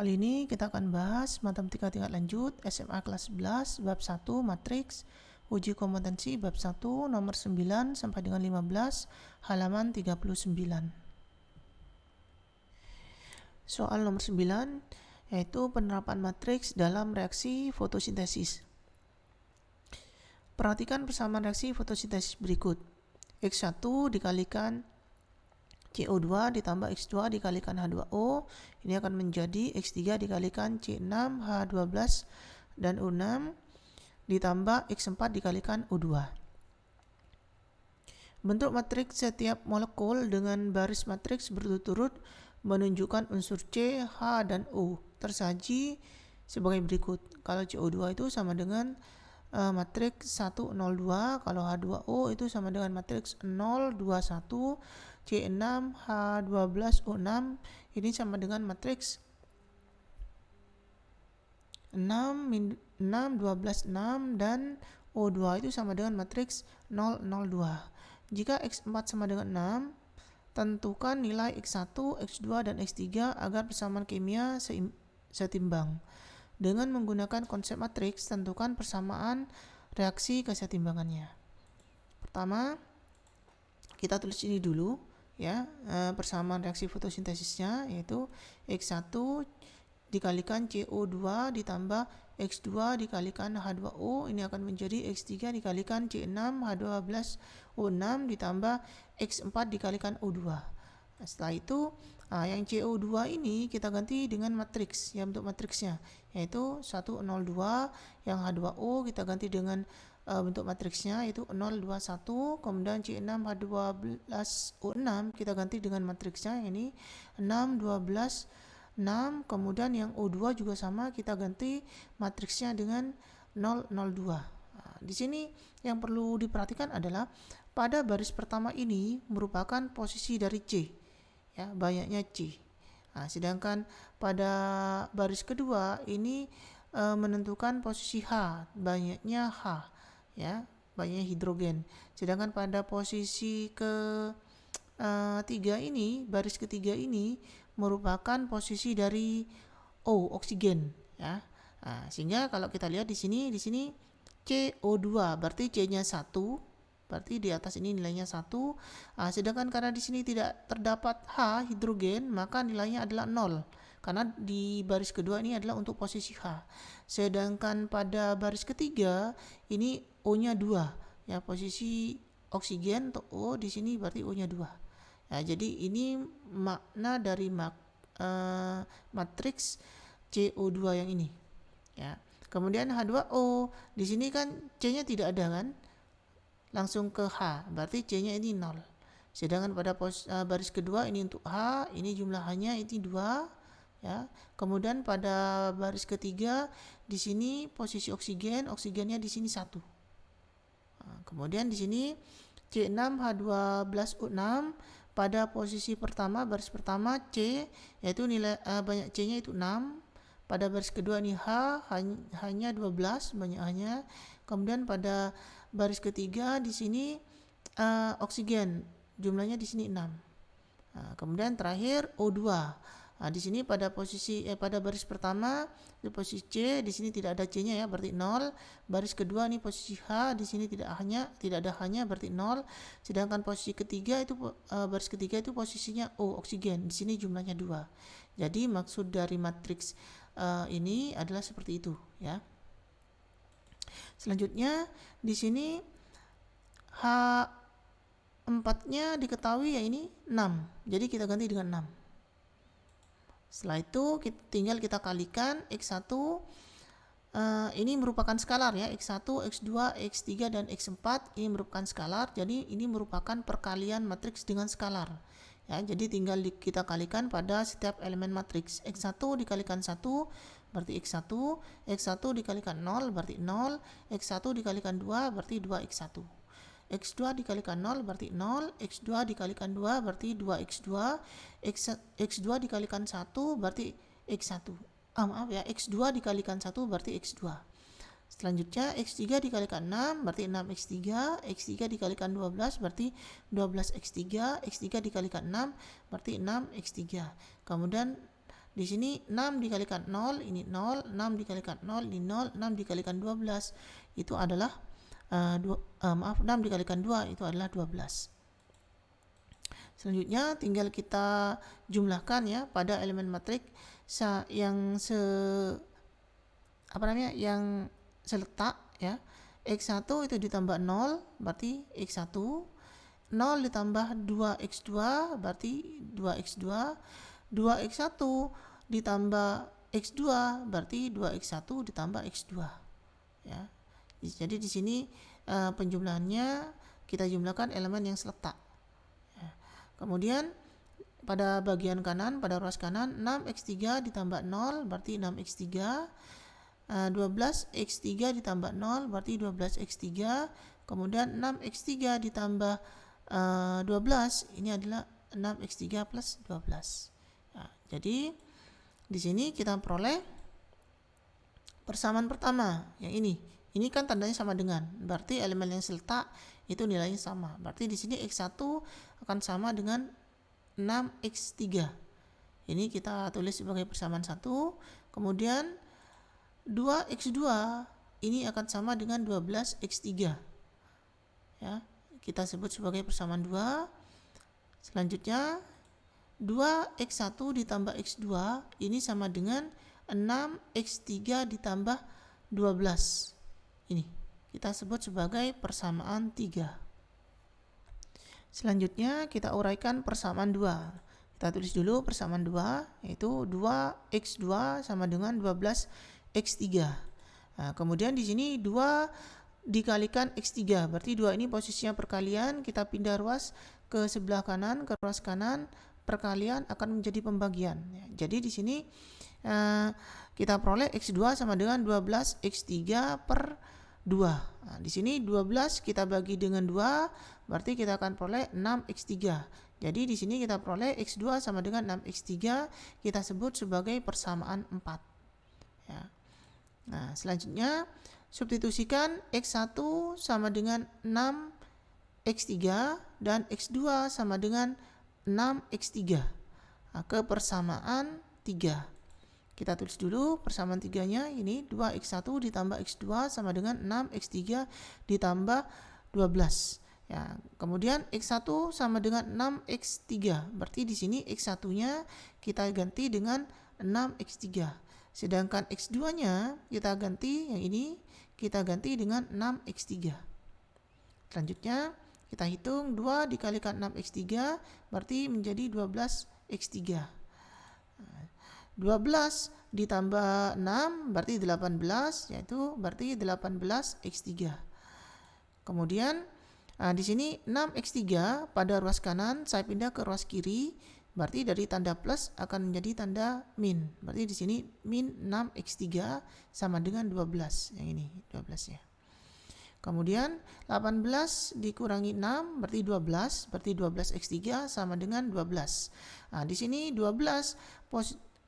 Kali ini kita akan bahas matematika tingkat lanjut SMA kelas 11 bab 1 matriks uji kompetensi bab 1 nomor 9 sampai dengan 15 halaman 39. Soal nomor 9 yaitu penerapan matriks dalam reaksi fotosintesis. Perhatikan persamaan reaksi fotosintesis berikut. X1 dikalikan CO2 ditambah X2 dikalikan H2O, ini akan menjadi X3 dikalikan C6 H12 dan O6 ditambah X4 dikalikan O2. Bentuk matriks setiap molekul dengan baris matriks berturut-turut menunjukkan unsur C, H, dan O tersaji sebagai berikut. Kalau CO2 itu sama dengan matriks 102, kalau H2O itu sama dengan matriks 021, C6 H12 O6 ini sama dengan matriks 6 12 6 dan O2 itu sama dengan matriks 002. Jika X4 sama dengan 6, tentukan nilai X1, X2 dan X3 agar persamaan kimia setimbang. Dengan menggunakan konsep matriks, tentukan persamaan reaksi kesetimbangannya. Pertama, kita tulis ini dulu ya, persamaan reaksi fotosintesisnya yaitu X1 dikalikan CO2 ditambah X2 dikalikan H2O, ini akan menjadi X3 dikalikan C6 H12 O6 ditambah X4 dikalikan O2. Setelah itu yang CO2 ini kita ganti dengan matriks, ya bentuk matriksnya yaitu 102, yang H2O kita ganti dengan bentuk matriksnya yaitu 021, kemudian C6 H12 O6 kita ganti dengan matriksnya ini 6 12 6, kemudian yang O2 juga sama kita ganti matriksnya dengan 002. Di sini yang perlu diperhatikan adalah pada baris pertama ini merupakan posisi dari C, ya, banyaknya C. Sedangkan pada baris kedua ini menentukan posisi H, banyaknya H, ya, banyaknya hidrogen. Sedangkan pada posisi ketiga ini, baris ketiga ini merupakan posisi dari O, oksigen, ya. Sehingga kalau kita lihat di sini CO2 berarti C-nya 1, berarti di atas ini nilainya 1. Sedangkan karena di sini tidak terdapat H, hidrogen, maka nilainya adalah 0. Karena di baris kedua ini adalah untuk posisi H. Sedangkan pada baris ketiga ini O-nya 2. Ya, posisi oksigen atau O di sini berarti O-nya 2. Ya, jadi ini makna dari matriks CO2 yang ini. Ya. Kemudian H2O, di sini kan C-nya tidak ada kan? Langsung ke H, berarti C-nya ini 0. Sedangkan pada baris kedua ini untuk H, ini jumlah H-nya ini 2, ya. Kemudian pada baris ketiga di sini posisi oksigennya di sini 1. Kemudian di sini C6 H12O6 pada posisi pertama, baris pertama C, yaitu nilai banyak C-nya itu 6. Pada baris kedua ini H, hanya 12 banyak H-nya. Kemudian pada baris ketiga di sini oksigen, jumlahnya di sini 6. Kemudian terakhir O2. Di sini pada posisi pada baris pertama di posisi C, di sini tidak ada C-nya ya, berarti 0. Baris kedua ini posisi H, di sini tidak ada H-nya, berarti 0. Sedangkan posisi ketiga itu baris ketiga itu posisinya O, oksigen. Di sini jumlahnya 2. Jadi maksud dari matriks ini adalah seperti itu, ya. Selanjutnya di sini H4-nya diketahui ya ini 6. Jadi kita ganti dengan 6. Setelah itu tinggal kita kalikan X1, ini merupakan skalar ya, X1, X2, X3 dan X4 ini merupakan skalar. Jadi ini merupakan perkalian matriks dengan skalar. Ya, jadi tinggal kita kalikan pada setiap elemen matriks. X1 dikalikan 1 berarti X1, X1 dikalikan 0 berarti 0, X1 dikalikan 2 berarti 2X1. X2 dikalikan 0 berarti 0, X2 dikalikan 2 berarti 2X2, X2 dikalikan 1 berarti X1. X2 dikalikan 1 berarti X2. Selanjutnya X3 dikalikan 6 berarti 6X3, X3 dikalikan 12 berarti 12X3, X3 dikalikan 6 berarti 6X3. Kemudian Di sini 6 dikalikan 0, ini 0, 6 dikalikan 0, ini 0, 6 dikalikan 12, itu adalah 6 dikalikan 2, itu adalah 12. Selanjutnya tinggal kita jumlahkan ya pada elemen matriks yang yang seletak ya. X1 itu ditambah 0 berarti X1, 0 ditambah 2X2 berarti 2X2, 2X1 ditambah X2 berarti 2X1 ditambah X2 ya. Jadi di sini penjumlahannya kita jumlahkan elemen yang seletak ya. Kemudian pada bagian kanan, pada ruas kanan 6X3 ditambah 0 berarti 6X3, 12X3 ditambah 0 berarti 12X3, kemudian 6X3 ditambah 12 ini adalah 6X3 plus 12. Nah, jadi di sini kita peroleh persamaan pertama yang ini. Ini kan tandanya sama dengan, berarti elemen yang seletak itu nilainya sama. Berarti di sini X1 akan sama dengan 6X3. Ini kita tulis sebagai persamaan 1. Kemudian 2X2 ini akan sama dengan 12X3. Ya, kita sebut sebagai persamaan 2. Selanjutnya 2X1 ditambah X2 ini sama dengan 6X3 ditambah 12. Ini kita sebut sebagai persamaan 3. Selanjutnya kita uraikan persamaan 2. Kita tulis dulu persamaan 2, yaitu 2X2 sama dengan 12X3. Nah, kemudian di sini 2 dikalikan X3, berarti 2 ini posisinya perkalian, kita pindah ruas ke sebelah kanan, ke ruas kanan, perkalian akan menjadi pembagian. Jadi di sini kita peroleh X2 sama dengan 12X3 per 2. Nah, di sini 12 kita bagi dengan 2, berarti kita akan peroleh 6X3. Jadi di sini kita peroleh X2 sama dengan 6X3, kita sebut sebagai persamaan 4. Ya. Nah, selanjutnya substitusikan X1 sama dengan 6X3 dan X2 sama dengan 6X3 ke persamaan 3. Kita tulis dulu persamaan 3-nya, ini 2X1 ditambah X2 sama dengan 6X3 ditambah 12. Ya, kemudian X1 sama dengan 6X3. Berarti di sini X1-nya kita ganti dengan 6X3. Sedangkan X2-nya kita ganti, yang ini kita ganti dengan 6X3. Selanjutnya kita hitung 2 dikalikan 6X3 berarti menjadi 12X3. 12 ditambah 6 berarti 18, yaitu berarti 18X3. Kemudian di sini 6X3 pada ruas kanan saya pindah ke ruas kiri, berarti dari tanda plus akan menjadi tanda min. Berarti di sini min 6X3 sama dengan 12, yang ini 12 ya. Kemudian 18 dikurangi 6 berarti 12, berarti 12X3 sama dengan 12. Nah, di sini 12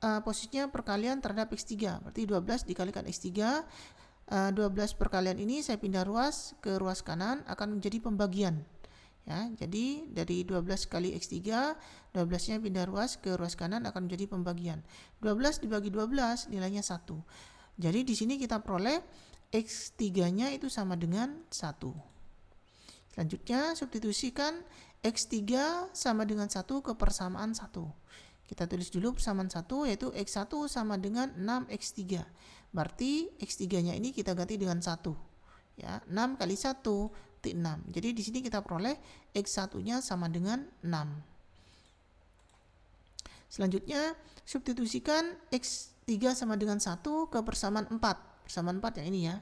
posisinya perkalian terhadap X3, berarti 12 dikalikan X3. 12 perkalian ini saya pindah ruas ke ruas kanan akan menjadi pembagian ya. Jadi dari 12 kali X3, 12-nya pindah ruas ke ruas kanan akan menjadi pembagian. 12 dibagi 12 nilainya 1. Jadi di sini kita peroleh X3-nya itu sama dengan 1. Selanjutnya substitusikan X3 sama dengan 1 ke persamaan 1. Kita tulis dulu persamaan 1, yaitu X1 sama dengan 6X3. Berarti X3-nya ini kita ganti dengan 1. Ya, 6 kali 1 berarti 6. Jadi di sini kita peroleh X1-nya sama dengan 6. Selanjutnya substitusikan X3 sama dengan 1 ke persamaan 4. Persamaan 4 yang ini ya.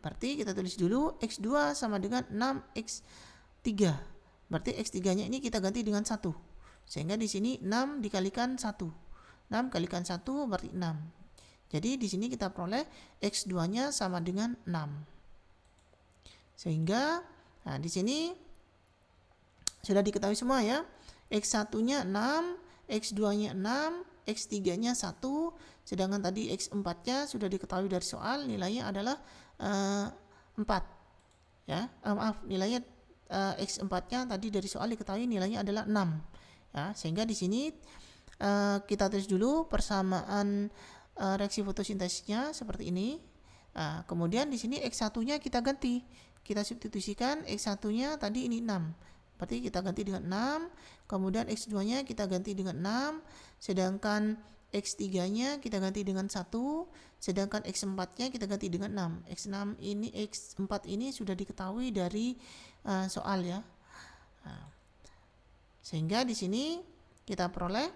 Berarti kita tulis dulu X2 sama dengan 6X3. Berarti X3-nya ini kita ganti dengan 1. Sehingga di sini 6 dikalikan 1. 6 kalikan 1 berarti 6. Jadi di sini kita peroleh X2-nya sama dengan 6. Sehingga di sini sudah diketahui semua ya. X1-nya 6, X2-nya 6, X3-nya 1, sedangkan tadi X4-nya sudah diketahui dari soal nilainya adalah 4. Ya, nilainya X4-nya tadi dari soal diketahui nilainya adalah 6. Ya, sehingga di sini kita tulis dulu persamaan reaksi fotosintesisnya seperti ini. Kemudian di sini X1-nya kita ganti. Kita substitusikan X1-nya tadi ini 6. Berarti kita ganti dengan 6. Kemudian X2-nya kita ganti dengan 6. Sedangkan X3-nya kita ganti dengan 1, sedangkan X4-nya kita ganti dengan 6. X4 ini sudah diketahui dari soal ya. Sehingga di sini kita peroleh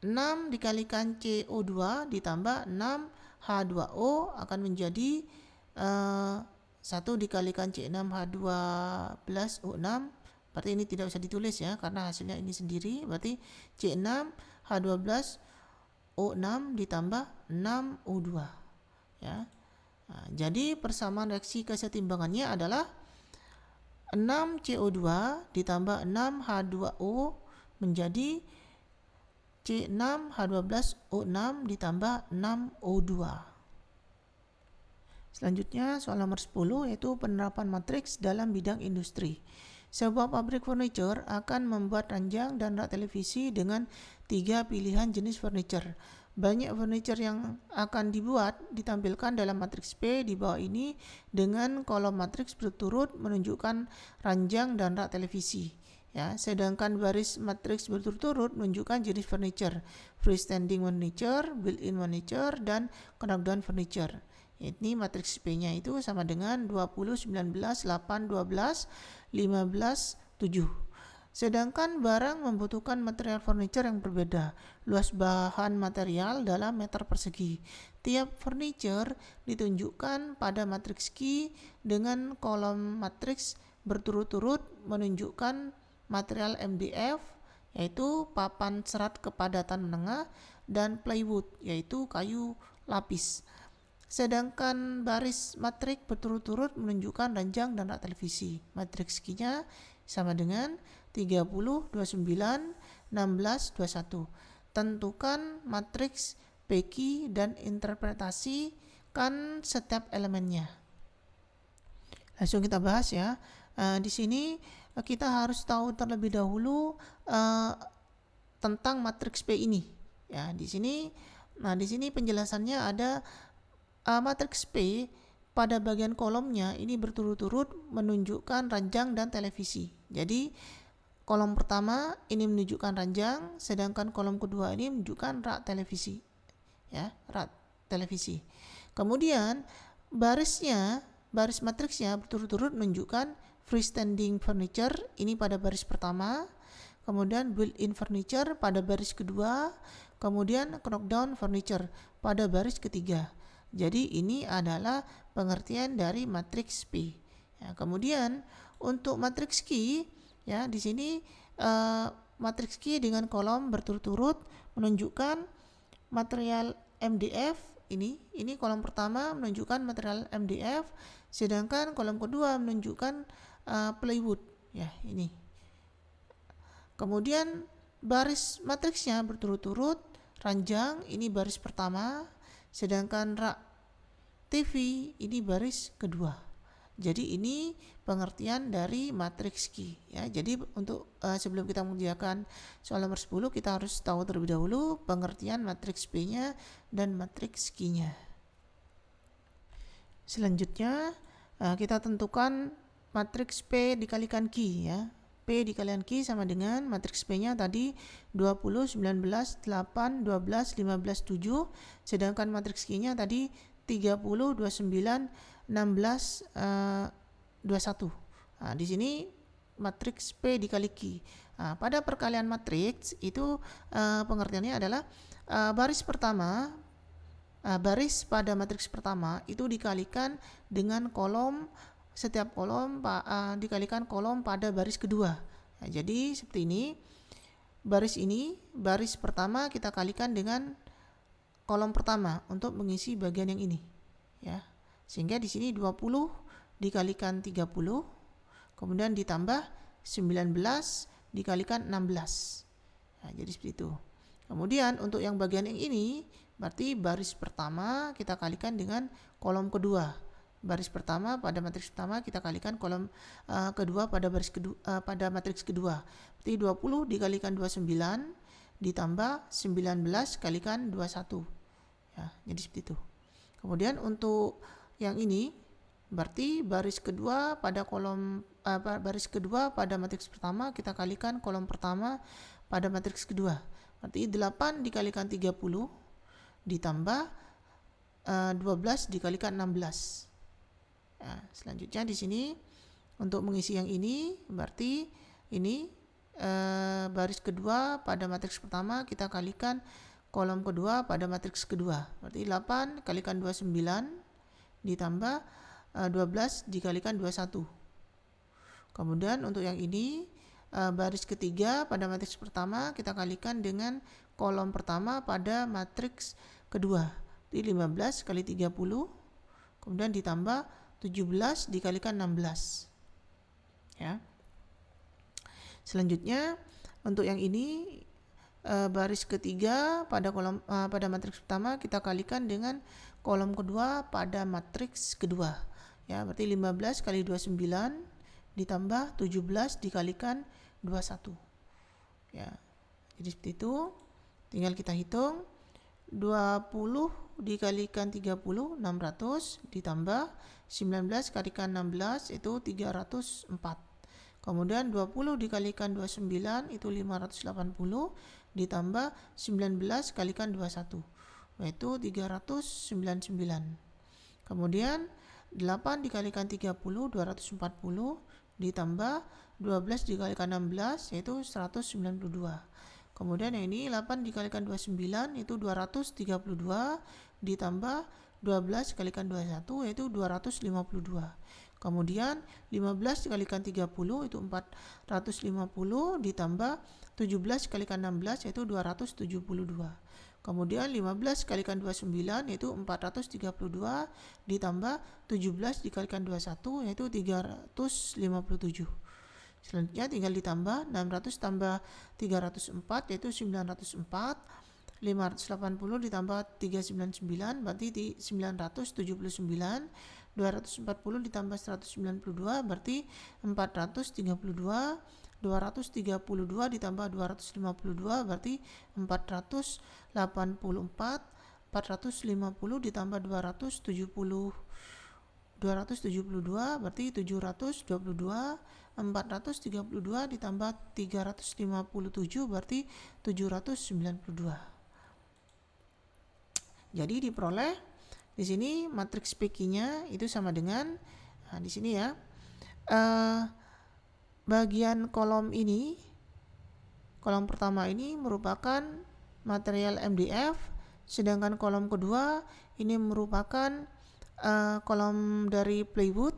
6 dikalikan CO2 ditambah 6 H2O akan menjadi 1 dikalikan C6H12O6. Berarti ini tidak usah ditulis ya, karena hasilnya ini sendiri. Berarti C6H12O6 ditambah 6O2 ya. Jadi persamaan reaksi kesetimbangannya adalah 6 CO2 ditambah 6 H2O menjadi C6H12O6 ditambah 6O2. Selanjutnya soal nomor 10 yaitu penerapan matriks dalam bidang industri. Sebuah pabrik furniture akan membuat ranjang dan rak televisi dengan 3 pilihan jenis furniture. Banyak furniture yang akan dibuat ditampilkan dalam matriks P di bawah ini dengan kolom matriks berturut menunjukkan ranjang dan rak televisi. Ya, sedangkan baris matriks berturut-turut menunjukkan jenis furniture, freestanding furniture, built-in furniture, dan knockdown furniture. Ini matriks P-nya itu sama dengan 20, 19, 8, 12, 15, 7. Sedangkan barang membutuhkan material furniture yang berbeda, luas bahan material dalam meter persegi. Tiap furniture ditunjukkan pada matriks Q dengan kolom matriks berturut-turut menunjukkan material MDF, yaitu papan serat kepadatan menengah, dan plywood, yaitu kayu lapis. Sedangkan baris matrik berturut-turut menunjukkan ranjang dan rak televisi. Matriks Q-nya sama dengan 30, 29, 16, 21. Tentukan matriks PQ dan interpretasikan setiap elemennya. Langsung kita bahas ya. Di sini kita harus tahu terlebih dahulu tentang matriks P ini. Ya, di sini penjelasannya ada matriks P pada bagian kolomnya ini berturut-turut menunjukkan ranjang dan televisi. Jadi kolom pertama ini menunjukkan ranjang, sedangkan kolom kedua ini menunjukkan rak televisi. Ya, rak televisi. Kemudian baris matriksnya berturut-turut menunjukkan freestanding furniture ini pada baris pertama, kemudian built-in furniture pada baris kedua, kemudian knockdown furniture pada baris ketiga. Jadi ini adalah pengertian dari matriks P. Ya, kemudian untuk matriks Q, ya di sini matriks Q dengan kolom berturut-turut menunjukkan material MDF. Ini kolom pertama menunjukkan material MDF, sedangkan kolom kedua menunjukkan plywood. Ya ini. Kemudian baris matriksnya berturut-turut ranjang, ini baris pertama. Sedangkan rak TV ini baris kedua. Jadi ini pengertian dari matriks Q ya. Jadi untuk sebelum kita mengerjakan soal nomor 10 kita harus tahu terlebih dahulu pengertian matriks P-nya dan matriks Q-nya. Selanjutnya kita tentukan matriks P dikalikan Q ya. P dikalikan Q sama dengan matriks P-nya tadi 20, 19, 8, 12, 15, 7. Sedangkan matriks Q-nya tadi 30, 29, 16, 21. Nah, di sini matriks P dikali Q. Nah, pada perkalian matriks itu pengertiannya adalah baris pada matriks pertama itu dikalikan dengan kolom. Setiap kolom dikalikan kolom pada baris kedua. Nah, jadi seperti ini. Baris pertama kita kalikan dengan kolom pertama untuk mengisi bagian yang ini. Ya. Sehingga di sini 20 dikalikan 30, kemudian ditambah 19 dikalikan 16. Nah, jadi seperti itu. Kemudian untuk yang bagian yang ini, berarti baris pertama kita kalikan dengan kolom kedua. Baris pertama pada matriks pertama kita kalikan kolom kedua pada baris kedua pada matriks kedua. Berarti 20 dikalikan 29 ditambah 19 kalikan 21. Ya, jadi seperti itu. Kemudian untuk yang ini berarti baris kedua pada matriks pertama kita kalikan kolom pertama pada matriks kedua. Berarti 8 dikalikan 30 ditambah 12 dikalikan 16. Nah, selanjutnya di sini untuk mengisi yang ini berarti ini baris kedua pada matriks pertama kita kalikan kolom kedua pada matriks kedua. Berarti 8 kalikan 29 ditambah 12 dikalikan 21. Kemudian untuk yang ini baris ketiga pada matriks pertama kita kalikan dengan kolom pertama pada matriks kedua. Jadi 15 kali 30 kemudian ditambah 17 dikalikan 16. Ya. Selanjutnya untuk yang ini baris ketiga pada matriks pertama kita kalikan dengan kolom kedua pada matriks kedua. Ya, berarti 15 kali 29 ditambah 17 dikalikan 21. Ya. Jadi seperti itu. Tinggal kita hitung 20 dikalikan 30 600 ditambah 19 kalikan 16 itu 304. Kemudian 20 dikalikan 29 itu 580 ditambah 19 kalikan 21 yaitu 399. Kemudian 8 dikalikan 30 240 ditambah 12 dikalikan 16 yaitu 192. Kemudian yang ini 8 dikalikan 29 itu 232 ditambah 12 dikalikan 21 yaitu 252. Kemudian 15 dikalikan 30 itu 450 ditambah 17 dikalikan 16 yaitu 272. Kemudian 15 dikalikan 29 yaitu 432 ditambah 17 dikalikan 21 yaitu 357. Selanjutnya tinggal ditambah 600 tambah 304 yaitu 904. 580 ditambah 399 berarti 979. 240 ditambah 192 berarti 432. 232 ditambah 252 berarti 484. 450 ditambah 272 berarti 722. 432 ditambah 357 berarti 792. Jadi diperoleh di sini matriks PQ-nya itu sama dengan di sini ya. Bagian kolom ini, kolom pertama ini merupakan material MDF, sedangkan kolom kedua ini merupakan kolom dari plywood,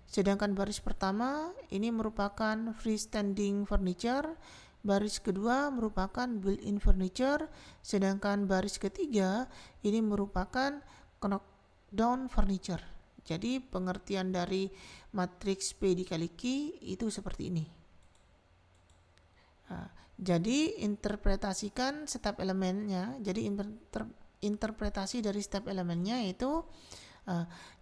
sedangkan baris pertama ini merupakan freestanding furniture, baris kedua merupakan built-in furniture, sedangkan baris ketiga ini merupakan knockdown furniture. Jadi pengertian dari matriks P dikali Q itu seperti ini. Jadi interpretasikan setiap elemennya. Jadi interpretasi dari setiap elemennya itu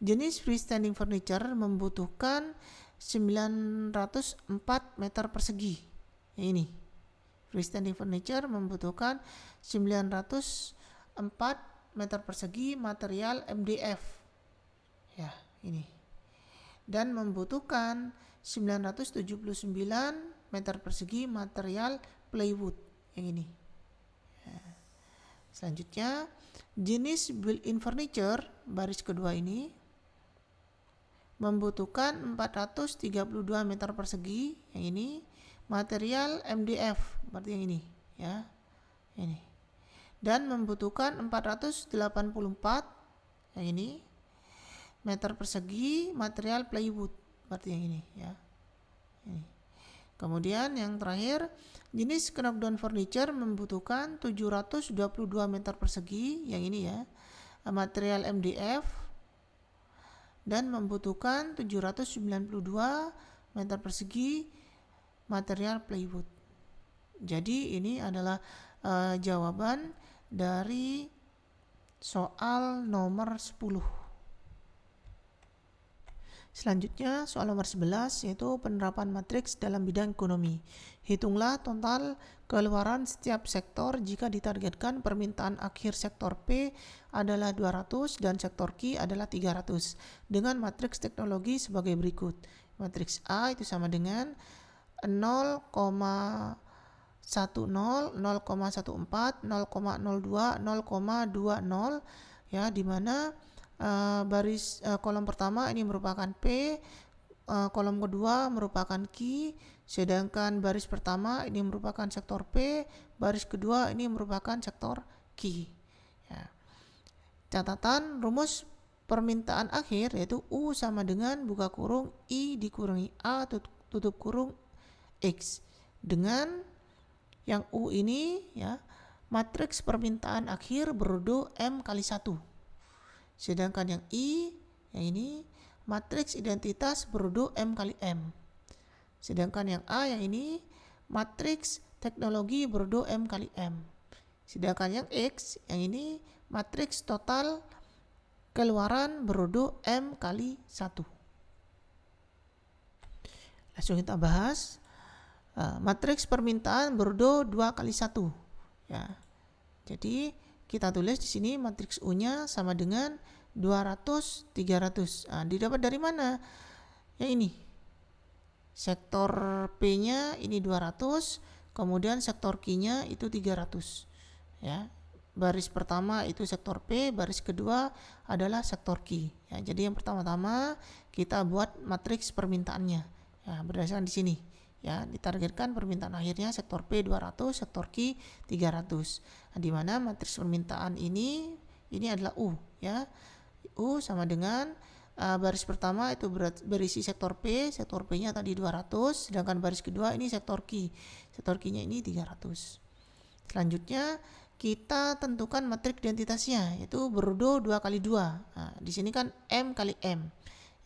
jenis freestanding furniture membutuhkan 904 meter persegi. Ini freestanding furniture membutuhkan 904 meter persegi material MDF. Ya, ini. Dan membutuhkan 979 meter persegi material plywood yang ini. Ya. Selanjutnya, jenis built-in furniture baris kedua ini membutuhkan 432 meter persegi yang ini material MDF berarti yang ini ya. Ini. Dan membutuhkan 484 yang ini meter persegi material plywood berarti yang ini ya. Ini. Kemudian yang terakhir jenis knockdown furniture membutuhkan 722 meter persegi yang ini ya material MDF dan membutuhkan 792 meter persegi material plywood. Jadi ini adalah jawaban dari soal nomor 10. Selanjutnya soal nomor 11 yaitu penerapan matriks dalam bidang ekonomi. Hitunglah total keluaran setiap sektor jika ditargetkan permintaan akhir sektor P adalah 200 dan sektor Q adalah 300 dengan matriks teknologi sebagai berikut. Matriks A itu sama dengan 0,10, 0,14, 0,02, 0,20 ya, di mana kolom pertama ini merupakan P, kolom kedua merupakan Q, sedangkan baris pertama ini merupakan sektor P, baris kedua ini merupakan sektor Q. Ya. Catatan rumus permintaan akhir yaitu U sama dengan buka kurung I dikurangi A tutup kurung X, dengan yang U ini ya matriks permintaan akhir berrodo M kali 1. Sedangkan yang I, yang ini matriks identitas berrodo M kali M. Sedangkan yang A, yang ini matriks teknologi berrodo M kali M. Sedangkan yang X, yang ini matriks total keluaran berrodo M kali 1. Langsung kita bahas. Matriks permintaan berrodo 2 kali 1. Ya. Jadi kita tulis di sini matriks U-nya sama dengan 200, 300. Didapat dari mana? Yang ini. Sektor P-nya ini 200, kemudian sektor Q-nya itu 300. Ya. Baris pertama itu sektor P, baris kedua adalah sektor Q. Ya, jadi yang pertama-tama kita buat matriks permintaannya. Ya, berdasarkan di sini. Ya, ditargetkan permintaan akhirnya sektor P 200, sektor Q 300. Di mana matriks permintaan ini adalah U ya. U sama dengan baris pertama itu berisi sektor P nya tadi 200, sedangkan baris kedua ini sektor Q. Sektor Q-nya ini 300. Selanjutnya kita tentukan matriks identitasnya yaitu berrodo 2 kali 2. Di sini kan M kali M.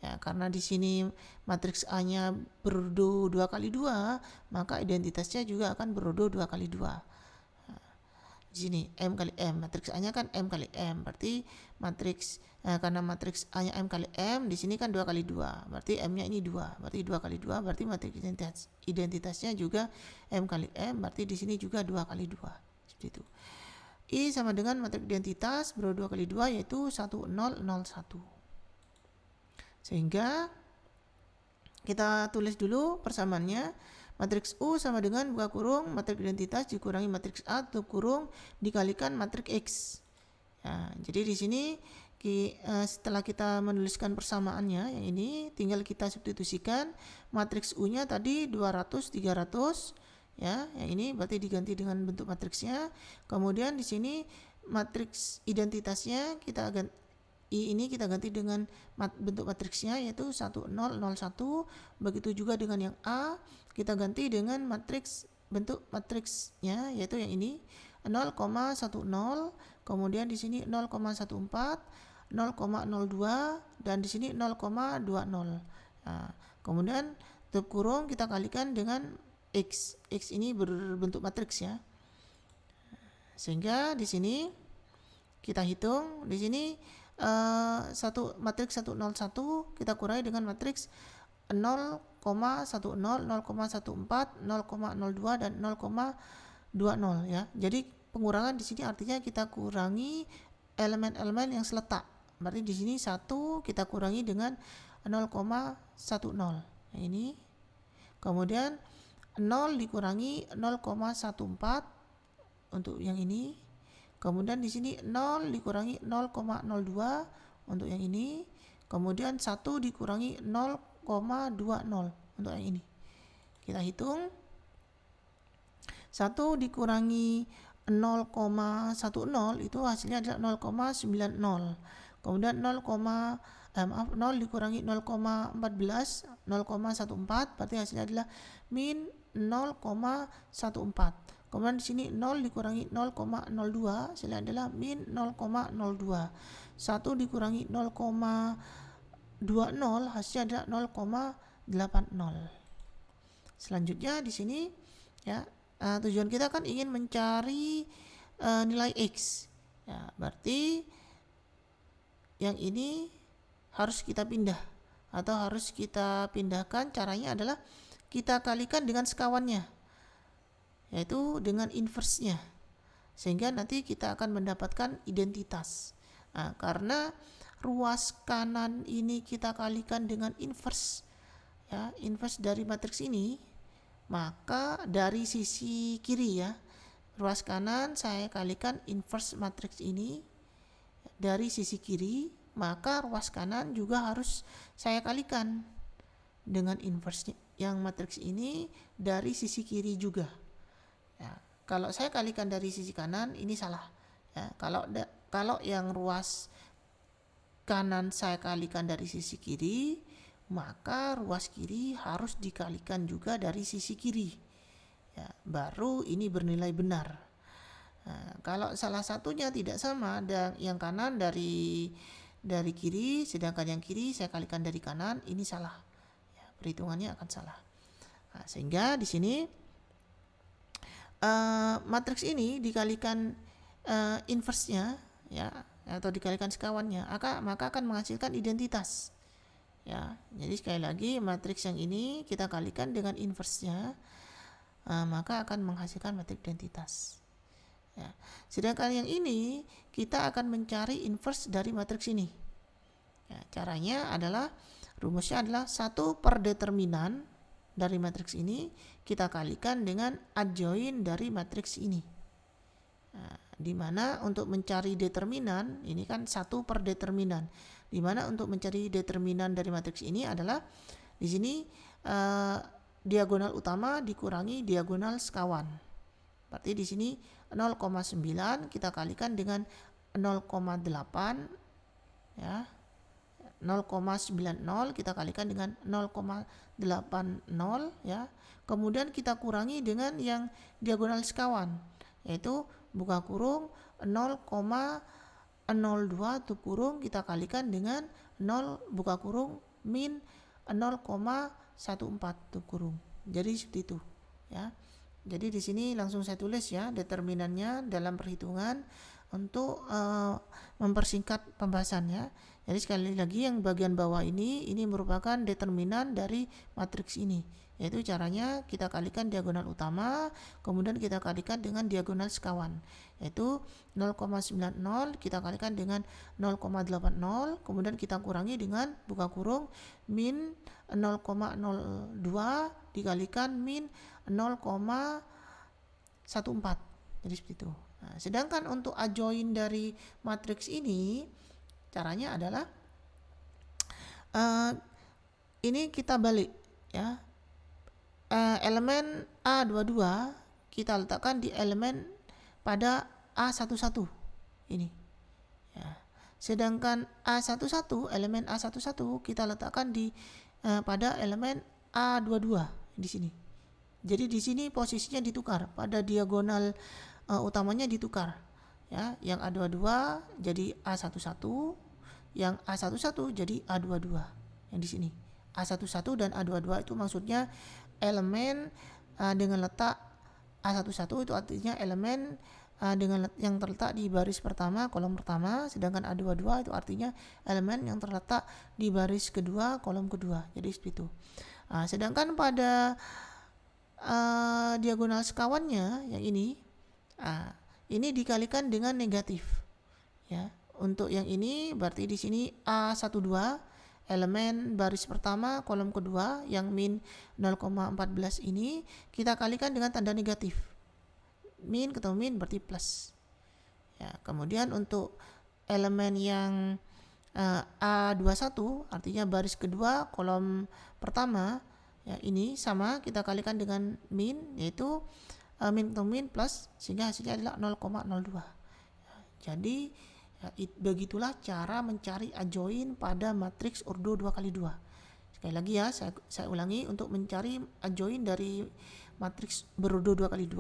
Ya, karena di sini matriks A-nya berrodo 2 kali 2, maka identitasnya juga akan berrodo 2 kali 2. Di sini M kali M, matriks A-nya kan M kali M, berarti matriks karena matriks A-nya M kali M, di sini kan 2 kali 2, berarti M-nya ini 2, berarti 2 kali 2, berarti matriks identitasnya juga M kali M, berarti di sini juga 2 kali 2, seperti itu. I sama dengan matriks identitas berrodo 2 kali 2 yaitu 1001. Sehingga kita tulis dulu persamaannya. Matriks U sama dengan buka kurung matriks identitas dikurangi matriks A tutup kurung dikalikan matriks X. Ya, jadi di sini setelah kita menuliskan persamaannya yang ini tinggal kita substitusikan. Matriks U-nya tadi 200 300 ya, yang ini berarti diganti dengan bentuk matriksnya. Kemudian di sini matriks identitasnya kita I ini kita ganti dengan bentuk matriksnya yaitu 1001. Begitu juga dengan yang A, kita ganti dengan matriks bentuk matriksnya yaitu yang ini 0,10, kemudian di sini 0,14, 0,02 dan di sini 0,20. Kemudian tutup kurung kita kalikan dengan X. X ini berbentuk matriks ya. Sehingga di sini kita hitung di sini matriks 101 kita kurangi dengan matriks 0,10, 0,14, 0,02 dan 0,20 ya. Jadi pengurangan di sini artinya kita kurangi elemen-elemen yang seletak. Berarti di sini 1 kita kurangi dengan 0,10. Nah, ini. Kemudian 0 dikurangi 0,14 untuk yang ini. Kemudian di sini 0 dikurangi 0,02 untuk yang ini. Kemudian 1 dikurangi 0,20 untuk yang ini. Kita hitung. 1 dikurangi 0,10 itu hasilnya adalah 0,90. Kemudian 0 dikurangi 0,14, 0,14 berarti hasilnya adalah min 0,14. Kemudian di sini 0 dikurangi 0,02 hasilnya adalah min 0,02. 1 dikurangi 0,20 hasilnya adalah 0,80. Selanjutnya di sini ya, tujuan kita kan ingin mencari nilai X. Ya, berarti yang ini harus kita pindah. atau harus kita pindahkan. Caranya adalah kita kalikan dengan sekawannya, yaitu dengan inverse-nya, sehingga nanti kita akan mendapatkan identitas. Nah, karena ruas kanan ini kita kalikan dengan inverse, ya, inverse dari matriks ini, maka dari sisi kiri, ya, ruas kanan saya kalikan inverse matriks ini dari sisi kiri, maka ruas kanan juga harus saya kalikan dengan inverse yang matriks ini dari sisi kiri juga. Ya, kalau saya kalikan dari sisi kanan ini salah. Ya, kalau yang ruas kanan saya kalikan dari sisi kiri, maka ruas kiri harus dikalikan juga dari sisi kiri. Ya, baru ini bernilai benar. Nah, kalau salah satunya tidak sama, dan yang kanan dari kiri, sedangkan yang kiri saya kalikan dari kanan, ini salah. Ya, perhitungannya akan salah. Nah, sehingga di sini matriks ini dikalikan inverse-nya, ya, atau dikalikan sekawannya, maka akan menghasilkan identitas. Ya, jadi sekali lagi matriks yang ini kita kalikan dengan inverse-nya, maka akan menghasilkan matriks identitas. Ya. Sedangkan yang ini kita akan mencari inverse dari matriks ini. Ya, caranya adalah, rumusnya adalah 1 per determinan dari matriks ini kita kalikan dengan adjoin dari matriks ini. Nah, dimana untuk mencari determinan ini kan 1 per determinan, dimana untuk mencari determinan dari matriks ini adalah di sini diagonal utama dikurangi diagonal sekawan. Berarti di sini 0,9 kita kalikan dengan 0,8, ya. 0,90 kita kalikan dengan 0,80, ya. Kemudian kita kurangi dengan yang diagonal sekawan, yaitu buka kurung 0,02 tutup kurung kita kalikan dengan 0 buka kurung min 0,14 tutup kurung. Jadi seperti itu, ya. Jadi di sini langsung saya tulis, ya, determinannya dalam perhitungan untuk mempersingkat pembahasannya. Jadi sekali lagi yang bagian bawah ini merupakan determinan dari matriks ini, yaitu caranya kita kalikan diagonal utama, kemudian kita kalikan dengan diagonal sekawan, yaitu 0,90 kita kalikan dengan 0,80, kemudian kita kurangi dengan buka kurung min 0,02 dikalikan min 0,14. Jadi seperti itu. Nah, sedangkan untuk adjoin dari matriks ini caranya adalah ini kita balik, ya. Elemen A22 kita letakkan di elemen pada A11 ini, ya. Sedangkan A11, elemen A11 kita letakkan di pada elemen A22 di sini. Jadi di sini posisinya ditukar, pada diagonal utamanya ditukar, ya. Yang A22 jadi A11, yang A11 jadi A22. Yang di sini A11 dan A22 itu maksudnya elemen dengan letak A11 itu artinya elemen dengan yang terletak di baris pertama kolom pertama, sedangkan A22 itu artinya elemen yang terletak di baris kedua kolom kedua. Jadi seperti itu. Sedangkan pada diagonal sekawannya yang ini dikalikan dengan negatif, ya. Untuk yang ini berarti di sini A12 elemen baris pertama kolom kedua yang min 0,14 ini kita kalikan dengan tanda negatif. Min ketemu min berarti plus. Ya, kemudian untuk elemen yang A21 artinya baris kedua kolom pertama, ya, ini sama kita kalikan dengan min, yaitu min ketemu min plus, sehingga hasilnya adalah 0,02. Ya, jadi begitulah cara mencari adjoin pada matriks ordo 2x2. Sekali lagi, ya, saya ulangi, untuk mencari adjoin dari matriks berordo 2x2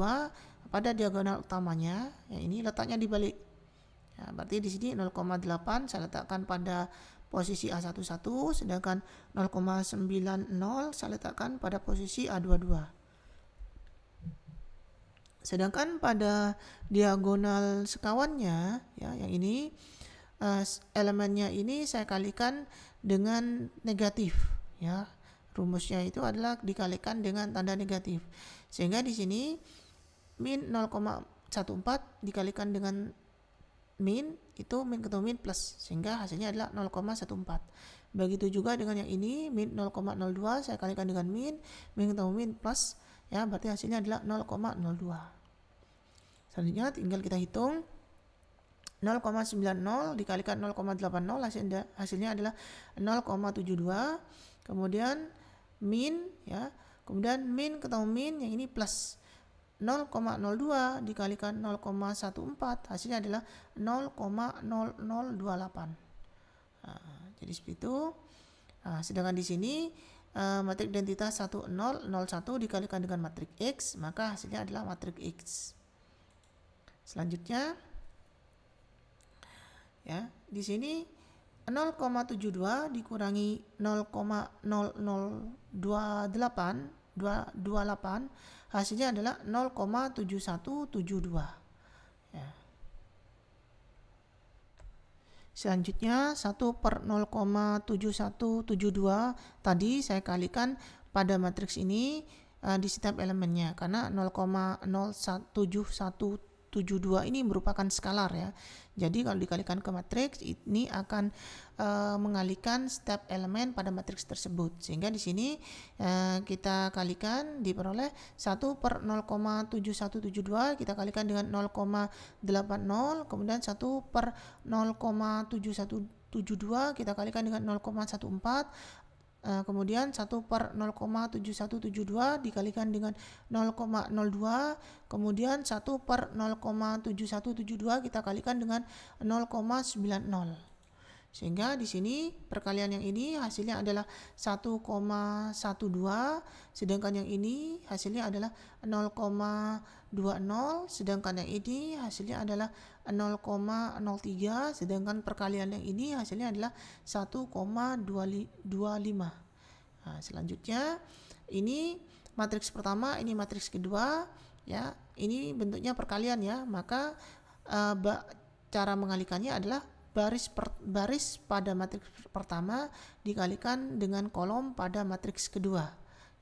pada diagonal utamanya, ya, ini letaknya dibalik. Ya, berarti di sini 0,8 saya letakkan pada posisi A11, sedangkan 0,90 saya letakkan pada posisi A22. Sedangkan pada diagonal sekawannya, ya, yang ini elemennya ini saya kalikan dengan negatif, ya. Rumusnya itu adalah dikalikan dengan tanda negatif. Sehingga di sini min 0,14 dikalikan dengan min, itu min ketemu min plus, sehingga hasilnya adalah 0,14. Begitu juga dengan yang ini, min 0,02 saya kalikan dengan min ketemu min plus, ya, berarti hasilnya adalah 0,02. Selanjutnya tinggal kita hitung 0,90 dikalikan 0,80 hasilnya adalah 0,72. Kemudian min, ya, kemudian min ketemu min, yang ini plus 0,02 dikalikan 0,14 hasilnya adalah 0,0028. Jadi seperti itu. Sedangkan di sini matriks identitas 1001 dikalikan dengan matriks X, maka hasilnya adalah matriks X. Selanjutnya, ya, di sini 0,72 dikurangi 0,0028 hasilnya adalah 0,7172, ya. Selanjutnya 1/0,7172 tadi saya kalikan pada matriks ini di setiap elemennya, karena 0,07172 ini merupakan skalar, ya. Jadi kalau dikalikan ke matriks ini akan mengalihkan setiap elemen pada matriks tersebut, sehingga di sini kita kalikan diperoleh 1/0,7172 kita kalikan dengan 0,80, kemudian 1/0,7172 kita kalikan dengan 0,14, kemudian 1/0,7172 dikalikan dengan 0,02, kemudian 1/0,7172 kita kalikan dengan 0,90. Sehingga di sini perkalian yang ini hasilnya adalah 1,12, sedangkan yang ini hasilnya adalah 0,20, sedangkan yang ini hasilnya adalah 0,03, sedangkan perkalian yang ini hasilnya adalah 1,25. Selanjutnya ini matriks pertama, ini matriks kedua, ya. Ini bentuknya perkalian, ya. Maka cara mengalikannya adalah baris pada matriks pertama dikalikan dengan kolom pada matriks kedua,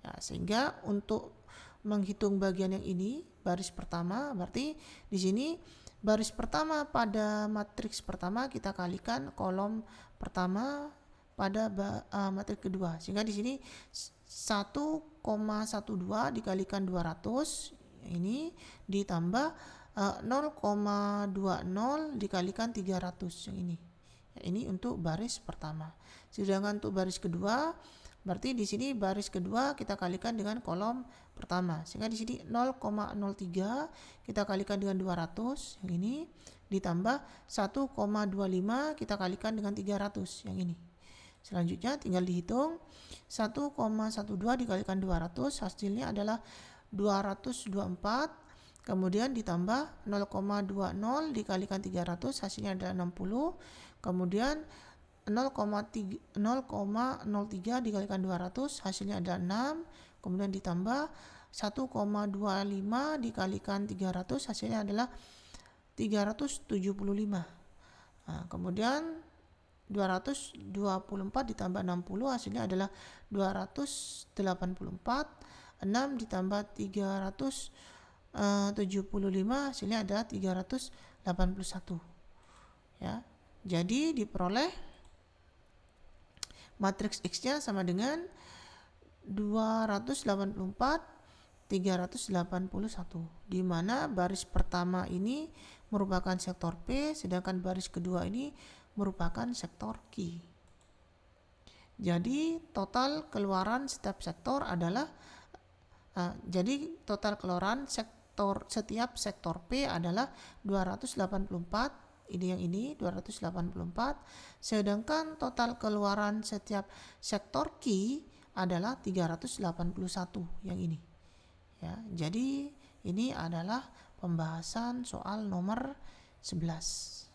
ya, sehingga untuk menghitung bagian yang ini baris pertama, berarti di sini baris pertama pada matriks pertama kita kalikan kolom pertama pada matriks kedua, sehingga di sini 1,12 dikalikan 200 ini ditambah 0,20 dikalikan 300 yang ini. Ya, ini untuk baris pertama. Sedangkan untuk baris kedua, berarti di sini baris kedua kita kalikan dengan kolom pertama. Sehingga di sini 0,03 kita kalikan dengan 200 yang ini ditambah 1,25 kita kalikan dengan 300 yang ini. Selanjutnya tinggal dihitung 1,12 dikalikan 200 hasilnya adalah 224. Kemudian ditambah 0,20 dikalikan 300 hasilnya adalah 60. Kemudian 0,03 dikalikan 200 hasilnya adalah 6. Kemudian ditambah 1,25 dikalikan 300 hasilnya adalah 375. Kemudian 224 ditambah 60 hasilnya adalah 284. 6 ditambah 375 hasilnya adalah 381, ya. Jadi diperoleh matriks X-nya sama dengan 284 381, di mana baris pertama ini merupakan sektor P, sedangkan baris kedua ini merupakan sektor Q. Jadi total keluaran setiap sektor adalah setiap sektor P adalah 284, ini yang ini 284, sedangkan total keluaran setiap sektor Q adalah 381 yang ini, ya. Jadi ini adalah pembahasan soal nomor 11.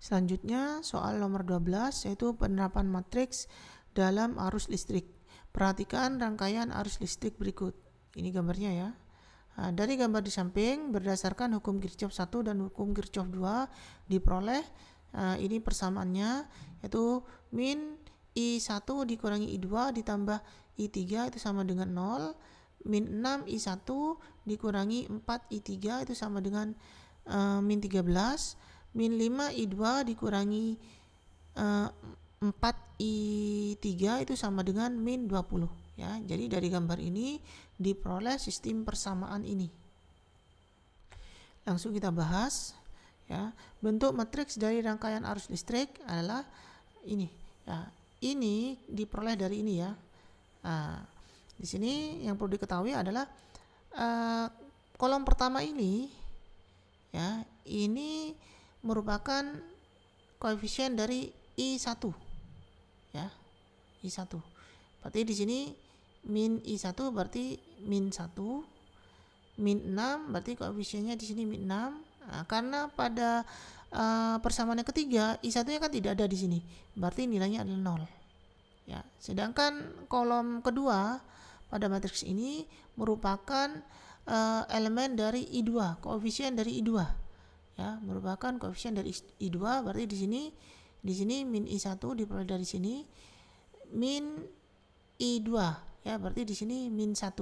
Selanjutnya soal nomor 12 yaitu penerapan matriks dalam arus listrik. Perhatikan rangkaian arus listrik berikut. Ini gambarnya, ya. Dari gambar di samping berdasarkan hukum Kirchhoff 1 dan hukum Kirchhoff 2 diperoleh Ini persamaannya yaitu min I1 dikurangi I2 ditambah I3 itu sama dengan 0. Min 6 I1 dikurangi 4 I3 itu sama dengan min 13. Min 5 I2 dikurangi 4 I3 itu sama dengan min 20 ya. Jadi dari gambar ini diperoleh sistem persamaan ini. Langsung kita bahas ya. Bentuk matriks dari rangkaian arus listrik adalah ini ya. Ini diperoleh dari ini ya. Di sini yang perlu diketahui adalah kolom pertama ini ya, ini merupakan koefisien dari I1 ya, I1. Berarti di sini min I1 berarti min 1, min 6 berarti koefisiennya di sini min 6. Karena pada persamaan yang ketiga I1-nya kan tidak ada di sini, berarti nilainya adalah 0 ya. Sedangkan kolom kedua pada matriks ini merupakan elemen dari I2, koefisien dari I2 ya, merupakan koefisien dari I2. Berarti di sini min I1 diperoleh dari sini, min I2 ya, berarti di sini min 1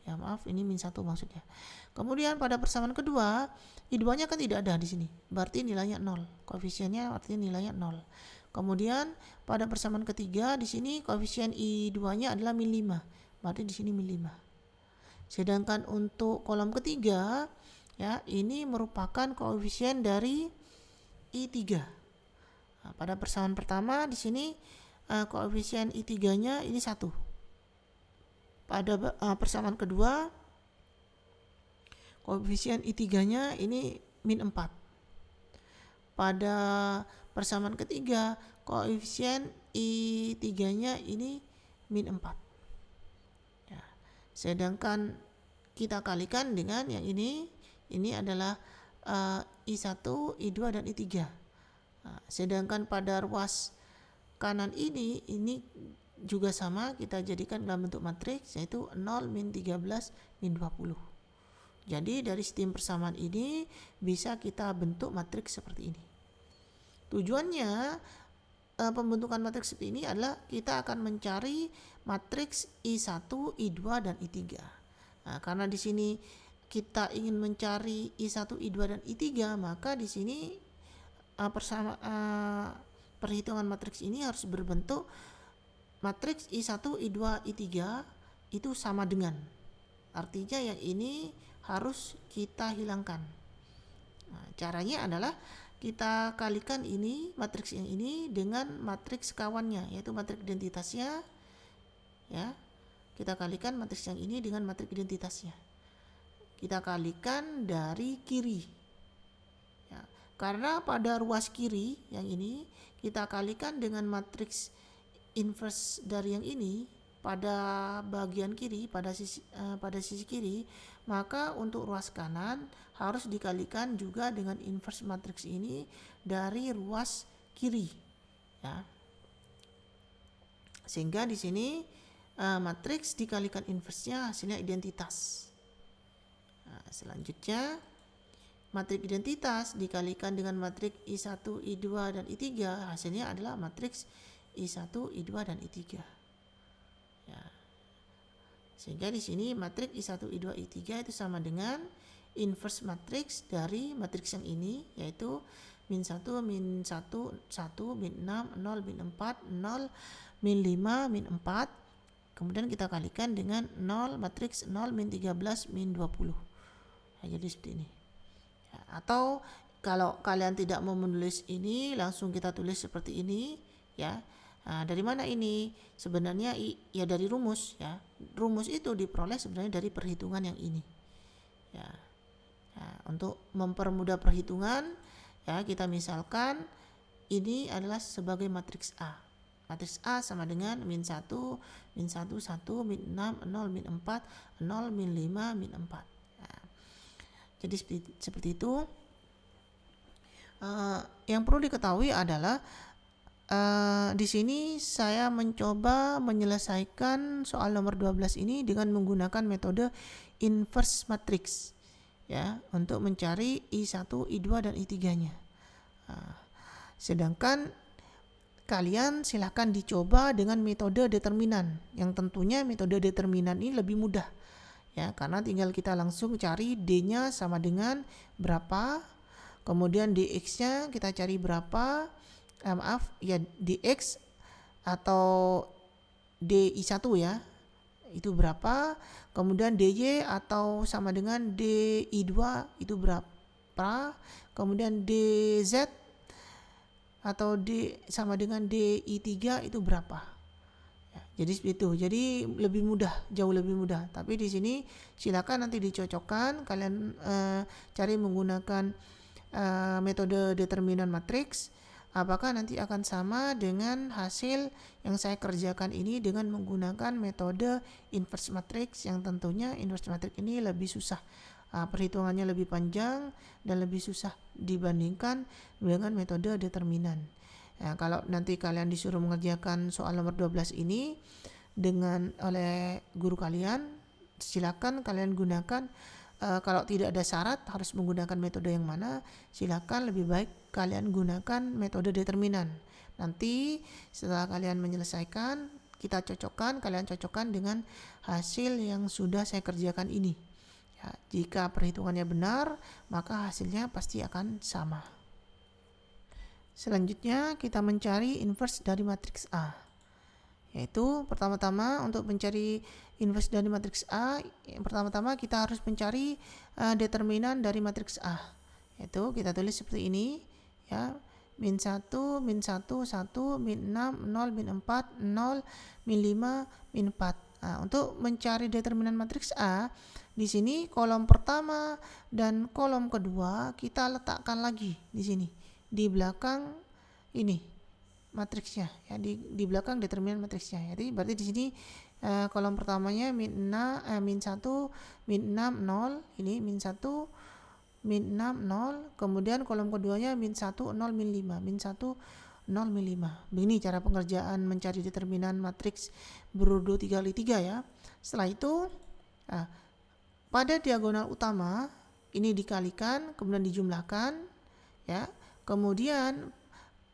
ya, maaf ini min 1 maksudnya. Kemudian pada persamaan kedua I2-nya kan tidak ada di sini, berarti nilainya 0, koefisiennya artinya nilainya 0. Kemudian pada persamaan ketiga di sini koefisien I2-nya adalah min 5. Berarti di sini min 5. Sedangkan untuk kolom ketiga ya, ini merupakan koefisien dari I3. Pada persamaan pertama di sini koefisien I3-nya ini 1. Pada persamaan kedua koefisien I3-nya ini min 4. Pada persamaan ketiga koefisien I3-nya ini min 4. Sedangkan kita kalikan dengan yang ini adalah I1, I2 dan I3. Sedangkan pada ruas kanan ini juga sama, kita jadikan dalam bentuk matriks yaitu 0, min 13, min 20. Jadi dari sistem persamaan ini bisa kita bentuk matriks seperti ini. Tujuannya pembentukan matriks seperti ini adalah kita akan mencari matriks I1, I2 dan I3. Karena di sini kita ingin mencari I1, I2 dan I3, maka di sini perhitungan matriks ini harus berbentuk matriks I1, I2, I3 itu sama dengan. Artinya yang ini harus kita hilangkan. Caranya adalah kita kalikan ini, matriks yang ini dengan matriks kawannya, yaitu matriks identitasnya ya. Kita kalikan matriks yang ini dengan matriks identitasnya. Kita kalikan dari kiri ya. Karena pada ruas kiri yang ini kita kalikan dengan matriks inverse dari yang ini pada bagian kiri, pada sisi kiri, maka untuk ruas kanan harus dikalikan juga dengan inverse matriks ini dari ruas kiri ya. Sehingga di sini matriks dikalikan inversenya hasilnya identitas. Selanjutnya matriks identitas dikalikan dengan matriks I1, I2 dan I3, hasilnya adalah matriks I1, I2 dan I3 ya. Sehingga di sini matriks I1, I2, I3 itu sama dengan inverse matriks dari matriks yang ini, yaitu min 1, min 1, 1, min 6, 0, min 4, 0, min 5, min 4. Kemudian kita kalikan dengan 0, matriks 0, min 13, min 20. Jadi seperti ini ya. Atau kalau kalian tidak mau menulis ini, langsung kita tulis seperti ini ya. Dari mana ini? Sebenarnya ya dari rumus ya. Rumus itu diperoleh sebenarnya dari perhitungan yang ini ya. Untuk mempermudah perhitungan ya, kita misalkan ini adalah sebagai matriks A. Matriks A sama dengan min 1, min 1, 1, min 6, 0, min 4, 0, min 5, min 4. Jadi seperti itu. Yang perlu diketahui adalah di sini saya mencoba menyelesaikan soal nomor 12 ini dengan menggunakan metode inverse matrix ya, untuk mencari I1, I2 dan I3-nya. Sedangkan kalian silahkan dicoba dengan metode determinan, yang tentunya metode determinan ini lebih mudah ya, karena tinggal kita langsung cari D-nya sama dengan berapa, kemudian dx-nya kita cari berapa, dx atau DI1 ya, itu berapa, kemudian DY atau sama dengan DI2 itu berapa, kemudian DZ atau D sama dengan DI3 itu berapa. Ya, jadi seperti itu. Jadi lebih mudah, jauh lebih mudah. Tapi di sini silakan nanti dicocokkan, kalian cari menggunakan metode determinan matriks. Apakah nanti akan sama dengan hasil yang saya kerjakan ini dengan menggunakan metode inverse matrix, yang tentunya inverse matrix ini lebih susah, perhitungannya lebih panjang dan lebih susah dibandingkan dengan metode determinan. Ya, kalau nanti kalian disuruh mengerjakan soal nomor 12 ini oleh guru kalian, silakan kalian gunakan. Kalau tidak ada syarat harus menggunakan metode yang mana, silakan lebih baik kalian gunakan metode determinan. Nanti setelah kalian menyelesaikan, kalian cocokkan dengan hasil yang sudah saya kerjakan ini. Ya, jika perhitungannya benar, maka hasilnya pasti akan sama. Selanjutnya kita mencari inverse dari matriks A. Yaitu pertama-tama untuk mencari inverse dari matriks A, pertama-tama kita harus mencari determinan dari matriks A. Yaitu kita tulis seperti ini ya, min 1, min 1, 1, min 6, 0, min 4, 0, min 5, min 4. Nah, untuk mencari determinan matriks A, di sini kolom pertama dan kolom kedua kita letakkan lagi di sini, di belakang ini matriksnya ya, di belakang determinan matriksnya. Jadi berarti di sini kolom pertamanya min 1, min 6, 0, ini min 1, min 6, 0, kemudian kolom keduanya min 1, 0, min 5, min 1, 0, min 5. Begini cara pengerjaan mencari determinan matriks berurut 3x3 ya. Setelah itu pada diagonal utama ini dikalikan kemudian dijumlahkan ya. Kemudian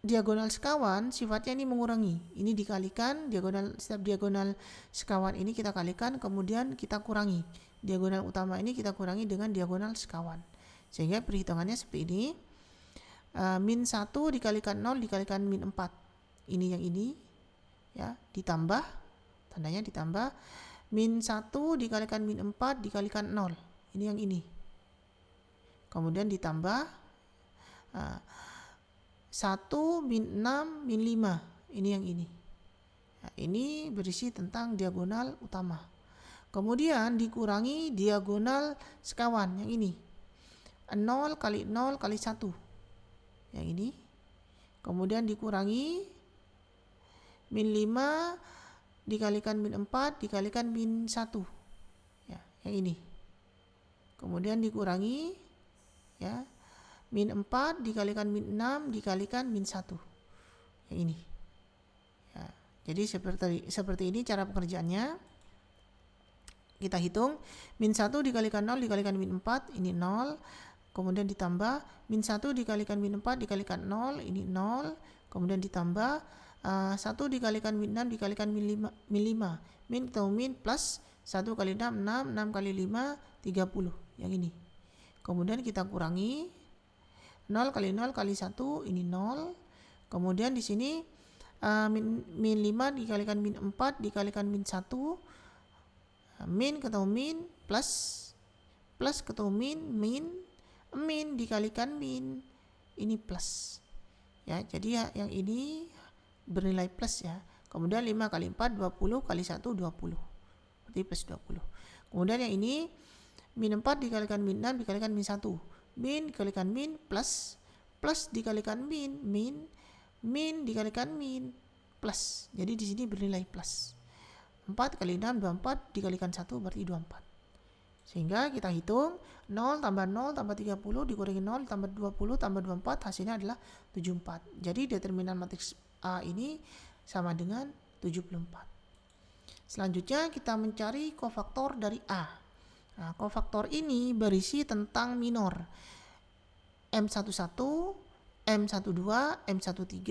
diagonal sekawan sifatnya ini mengurangi. Ini dikalikan, setiap diagonal sekawan ini kita kalikan, kemudian kita kurangi. Diagonal utama ini kita kurangi dengan diagonal sekawan. Sehingga perhitungannya seperti ini. Min 1 dikalikan 0 dikalikan min 4. Ini yang ini ya, ditambah, tandanya ditambah. Min 1 dikalikan min 4 dikalikan 0. Ini yang ini. Kemudian ditambah 1 min 6 min 5, ini yang ini. Nah, ini berisi tentang diagonal utama. Kemudian dikurangi diagonal sekawan yang ini. 0 kali 0 kali 1. Yang ini. Kemudian dikurangi min 5 dikalikan min 4 dikalikan min 1. Ya, yang ini. Kemudian dikurangi ya, min 4 dikalikan min 6 dikalikan min 1. Yang ini. Ya, jadi seperti ini cara pengerjaannya. Kita hitung min 1 dikalikan 0 dikalikan min 4, ini 0. Kemudian ditambah min 1 dikalikan min 4 dikalikan 0, ini 0. Kemudian ditambah 1 dikalikan min 6 dikalikan min 5. Min ketemu min plus 1 kali 6, 6 kali 5, 30. Yang ini. Kemudian kita kurangi 0 kali 0 kali 1, ini 0. Kemudian di sini min 5 dikalikan min 4 dikalikan min 1. Min ketemu min plus ketemu min dikalikan min, ini plus. Ya, jadi yang ini bernilai plus ya. Kemudian 5 kali 4 20 kali 1 20. Berarti plus 20. Kemudian yang ini min 4 dikalikan min 6 dikalikan min 1. Min dikalikan min plus dikalikan min dikalikan min plus. Jadi di sini bernilai plus. 4 kali 6 24 dikalikan 1 berarti 24. Sehingga kita hitung 0 tambah 0 tambah 30 dikurangi 0 tambah 20 tambah 24 hasilnya adalah 74. Jadi determinan matriks A ini sama dengan 74. Selanjutnya kita mencari kofaktor dari A. Nah, kofaktor ini berisi tentang minor M11, M12, M13,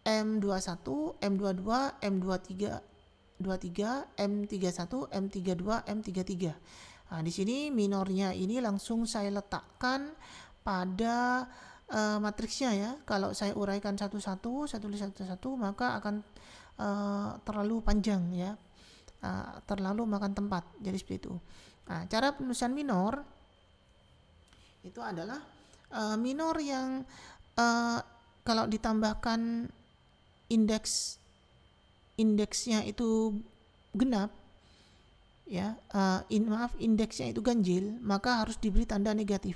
M21, M22, M23, M31, M32, M33. Nah, di sini minornya ini langsung saya letakkan pada matriksnya ya. Kalau saya uraikan satu-satu, maka akan terlalu panjang ya, terlalu makan tempat. Jadi seperti itu. Nah, cara penulisan minor itu adalah minor yang kalau ditambahkan indeksnya itu genap ya, indeksnya itu ganjil, maka harus diberi tanda negatif.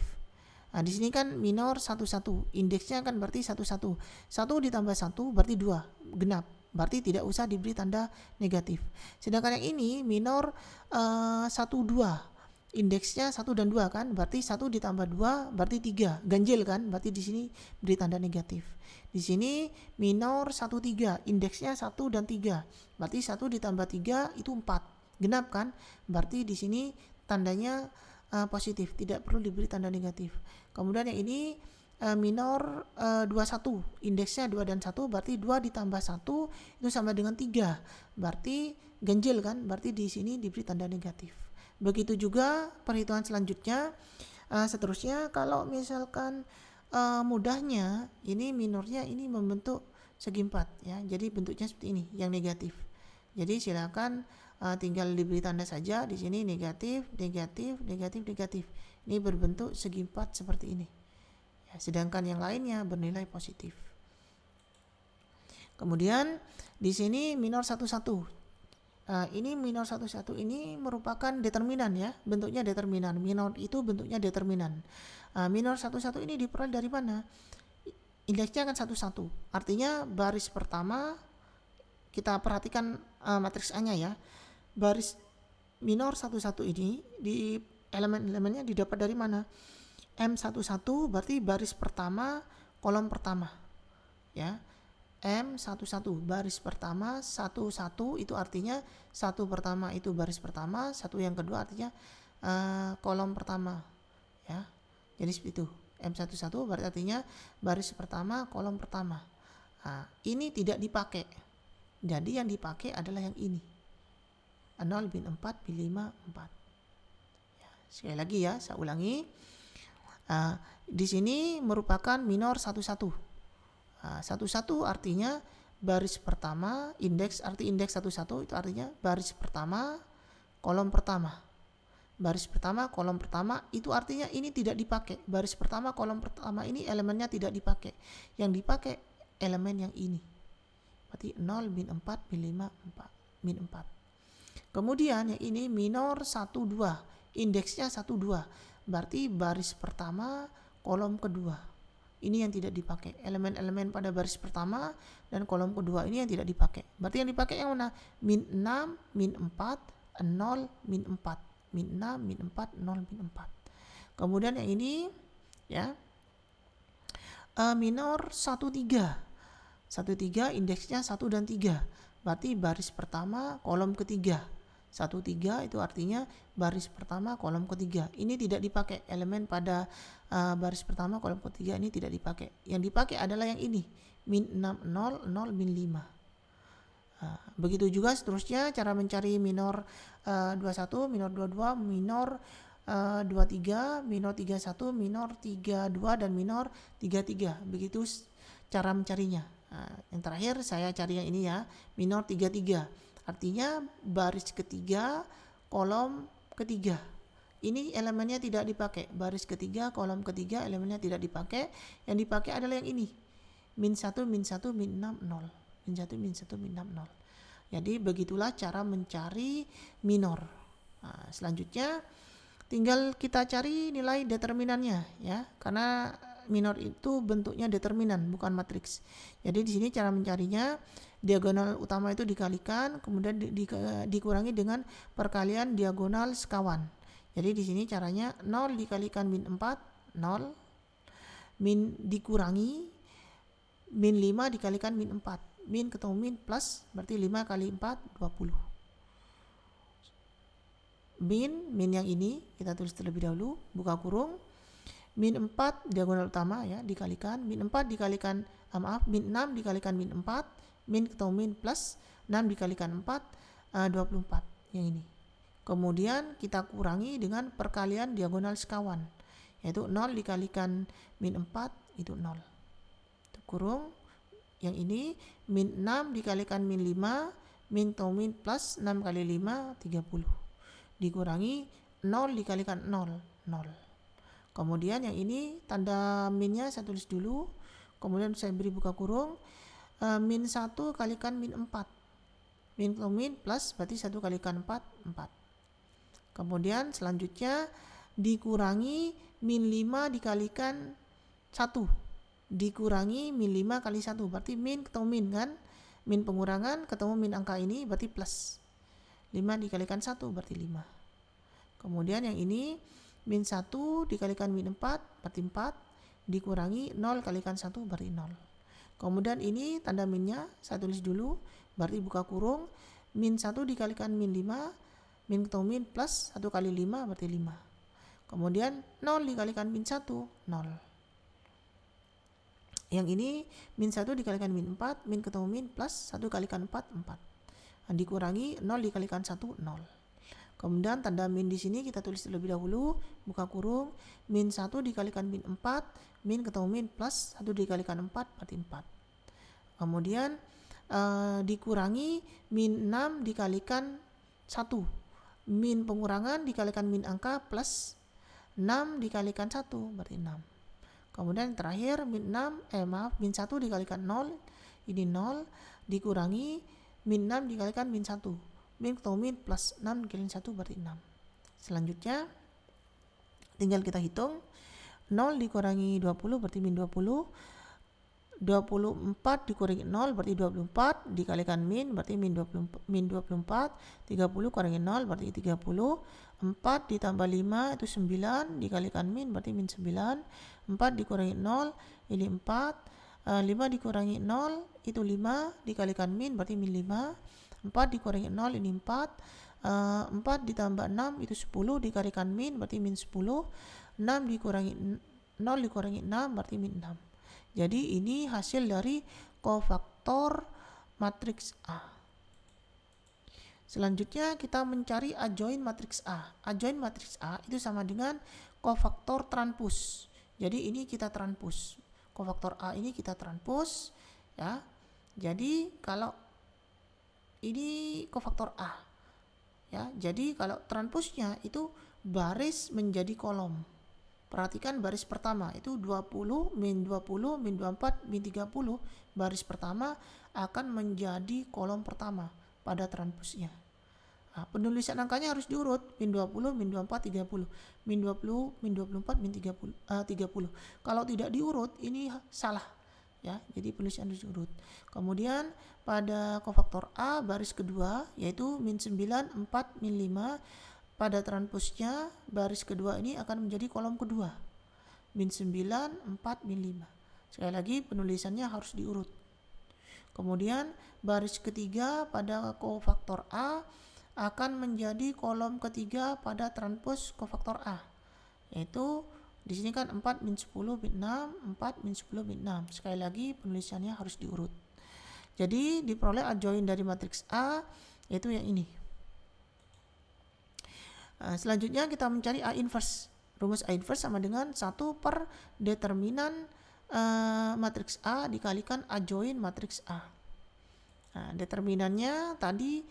Nah, di sini kan minor 11, indeksnya kan berarti 11. 1 ditambah 1 berarti 2, genap. Berarti tidak usah diberi tanda negatif. Sedangkan yang ini minor 1, 2. Indeksnya 1 dan 2 kan, berarti 1 ditambah 2 berarti 3, ganjil kan, berarti di sini beri tanda negatif. Di sini minor 1, 3, indeksnya 1 dan 3, berarti 1 ditambah 3 itu 4, genap kan, berarti di sini tandanya positif, tidak perlu diberi tanda negatif. Kemudian yang ini minor 21, indeksnya 2 dan 1, berarti 2 ditambah 1 itu sama dengan 3, berarti ganjil kan, berarti di sini diberi tanda negatif. Begitu juga perhitungan selanjutnya. Seterusnya kalau misalkan mudahnya ini minornya ini membentuk segi 4 ya, jadi bentuknya seperti ini yang negatif. Jadi silakan tinggal diberi tanda saja di sini negatif, negatif, negatif, negatif. Ini berbentuk segi 4 seperti ini. Ya, sedangkan yang lainnya bernilai positif. Kemudian di sini minor 11. Ini minor 11 ini merupakan determinan ya, bentuknya determinan. Minor itu bentuknya determinan. Minor 11 ini diperoleh dari mana? Indeksnya kan 11. Artinya baris pertama, kita perhatikan matriks A-nya ya. Baris minor 11 ini di elemen-elemennya didapat dari mana? M11 berarti baris pertama, kolom pertama. Ya. M11 baris pertama, 11 itu artinya 1 pertama itu baris pertama, 1 yang kedua artinya kolom pertama ya. Jadi seperti itu. M11 berarti artinya baris pertama, kolom pertama. Nah, ini tidak dipakai. Jadi yang dipakai adalah yang ini. 0, bin 4, bin 5, 4. Ya, sekali lagi ya, saya ulangi. Di sini merupakan minor 11. 11 artinya baris pertama, arti indeks 11 itu artinya baris pertama, kolom pertama. Baris pertama, kolom pertama itu artinya ini tidak dipakai. Baris pertama, kolom pertama ini elemennya tidak dipakai. Yang dipakai elemen yang ini. Berarti 0, bin 4, bin 5, 4, min 4. Kemudian yang ini minor 1, 2. Indeksnya 1, 2. Berarti baris pertama, kolom kedua. Ini yang tidak dipakai. Elemen-elemen pada baris pertama dan kolom kedua ini yang tidak dipakai. Berarti yang dipakai yang mana? Min 6, min 4, 0, min 4. Min 6, min 4, 0, min 4. Kemudian yang ini ya. Minor 1, 3. 1, 3 indeksnya 1 dan 3. Berarti baris pertama, kolom ketiga. 1, 3 itu artinya baris pertama, kolom ketiga. Ini tidak dipakai. Elemen pada baris pertama, kolom ketiga ini tidak dipakai. Yang dipakai adalah yang ini. Min 6, 0, 0, min 5. Begitu juga seterusnya cara mencari minor 21, minor 22, minor 23, minor 31, minor 32, dan minor 33. Begitu cara mencarinya. Yang terakhir saya cari yang ini ya. Minor 33. Artinya baris ketiga, kolom ketiga. Ini elemennya tidak dipakai. Baris ketiga, kolom ketiga elemennya tidak dipakai. Yang dipakai adalah yang ini. Min 1, min 1, min 6, 0. Min 1, min 1, min 6, 0. Jadi begitulah cara mencari minor. Selanjutnya tinggal kita cari nilai determinannya ya. Karena minor itu bentuknya determinan bukan matriks. Jadi di sini cara mencarinya, diagonal utama itu dikalikan, kemudian dikurangi dengan perkalian diagonal sekawan. Jadi di sini caranya 0 dikalikan min 4, 0. Min dikurangi min 5 dikalikan min 4. Min ketemu min plus, berarti 5 kali 4, 20. Min yang ini kita tulis terlebih dahulu, buka kurung. min 4 diagonal utama ya dikalikan min 4 dikalikan min 6 dikalikan min 4 min ketemu min plus 6 dikalikan 4 24 yang ini. Kemudian kita kurangi dengan perkalian diagonal sekawan yaitu 0 dikalikan min 4 itu 0 kurung yang ini min 6 dikalikan min 5 min ketemu min plus 6 kali 5 30 dikurangi 0 dikalikan 0 0. Kemudian yang ini tanda minnya saya tulis dulu, kemudian saya beri buka kurung min 1 kalikan min 4 min ketemu min plus berarti 1 kalikan 4 4. Kemudian selanjutnya dikurangi min 5 dikalikan 1 dikurangi min 5 kali 1 berarti min ketemu min kan, min pengurangan ketemu min angka ini berarti plus 5 dikalikan 1 berarti 5. Kemudian yang ini min 1 dikalikan min 4 berarti 4 dikurangi 0 kalikan 1 berarti 0. Kemudian ini tanda minnya saya tulis dulu berarti buka kurung min 1 dikalikan min 5 min ketemu min plus 1 kali 5 berarti 5. Kemudian 0 dikalikan min 1 0. Yang ini min 1 dikalikan min 4 min ketemu min plus 1 kalikan 4 4 dikurangi 0 dikalikan 1 0. Kemudian tanda min di sini kita tulis terlebih dahulu buka kurung min 1 dikalikan min 4 min ketemu min plus 1 dikalikan 4 berarti 4. Kemudian dikurangi min 6 dikalikan 1 min pengurangan dikalikan min angka plus 6 dikalikan 1 berarti 6. Kemudian terakhir min 1 dikalikan 0 ini 0 dikurangi min 6 dikalikan min 1 min ketemu min plus 6 dikalikan 1 berarti 6. Selanjutnya tinggal kita hitung 0 dikurangi 20 berarti min 20 24 dikurangi 0 berarti 24 dikalikan min berarti min 24 30 kurangi 0 berarti 30 4 ditambah 5 itu 9 dikalikan min berarti min 9 4 dikurangi 0 ini 4 5 dikurangi 0 itu 5 dikalikan min berarti min 5 4 dikurangi 0 ini 4 4 ditambah 6 itu 10 dikalikan min berarti min 10 6 dikurangi 0 dikurangi 6 berarti min 6. Jadi ini hasil dari kofaktor matriks A. Selanjutnya kita mencari adjoint matriks A. Adjoint matriks A itu sama dengan kofaktor transpos. Jadi ini kita transpos. Kofaktor A ini kita transpos ya. Jadi kalau ini kofaktor A ya. Jadi kalau transposnya itu baris menjadi kolom. Perhatikan baris pertama itu 20, min 20, min 24, min 30. Baris pertama akan menjadi kolom pertama pada transposnya. Nah, penulisan angkanya harus diurut. Min 20, min 24, 30. Min 20, min 24, min 30. Kalau tidak diurut ini salah. Ya, jadi penulisan harus diurut. Kemudian pada kofaktor A baris kedua yaitu min 9, 4, min 5. Pada transposnya baris kedua ini akan menjadi kolom kedua min 9, 4, min 5. Sekali lagi penulisannya harus diurut. Kemudian baris ketiga pada kofaktor A akan menjadi kolom ketiga pada transpos kofaktor A yaitu di sini kan 4 min 10 min 6 4 min 10 min 6. Sekali lagi penulisannya harus diurut. Jadi diperoleh adjoint dari matriks A yaitu yang ini. Selanjutnya kita mencari A inverse. Rumus A inverse sama dengan 1 per determinan matriks A dikalikan adjoint matriks A. Nah, determinannya tadi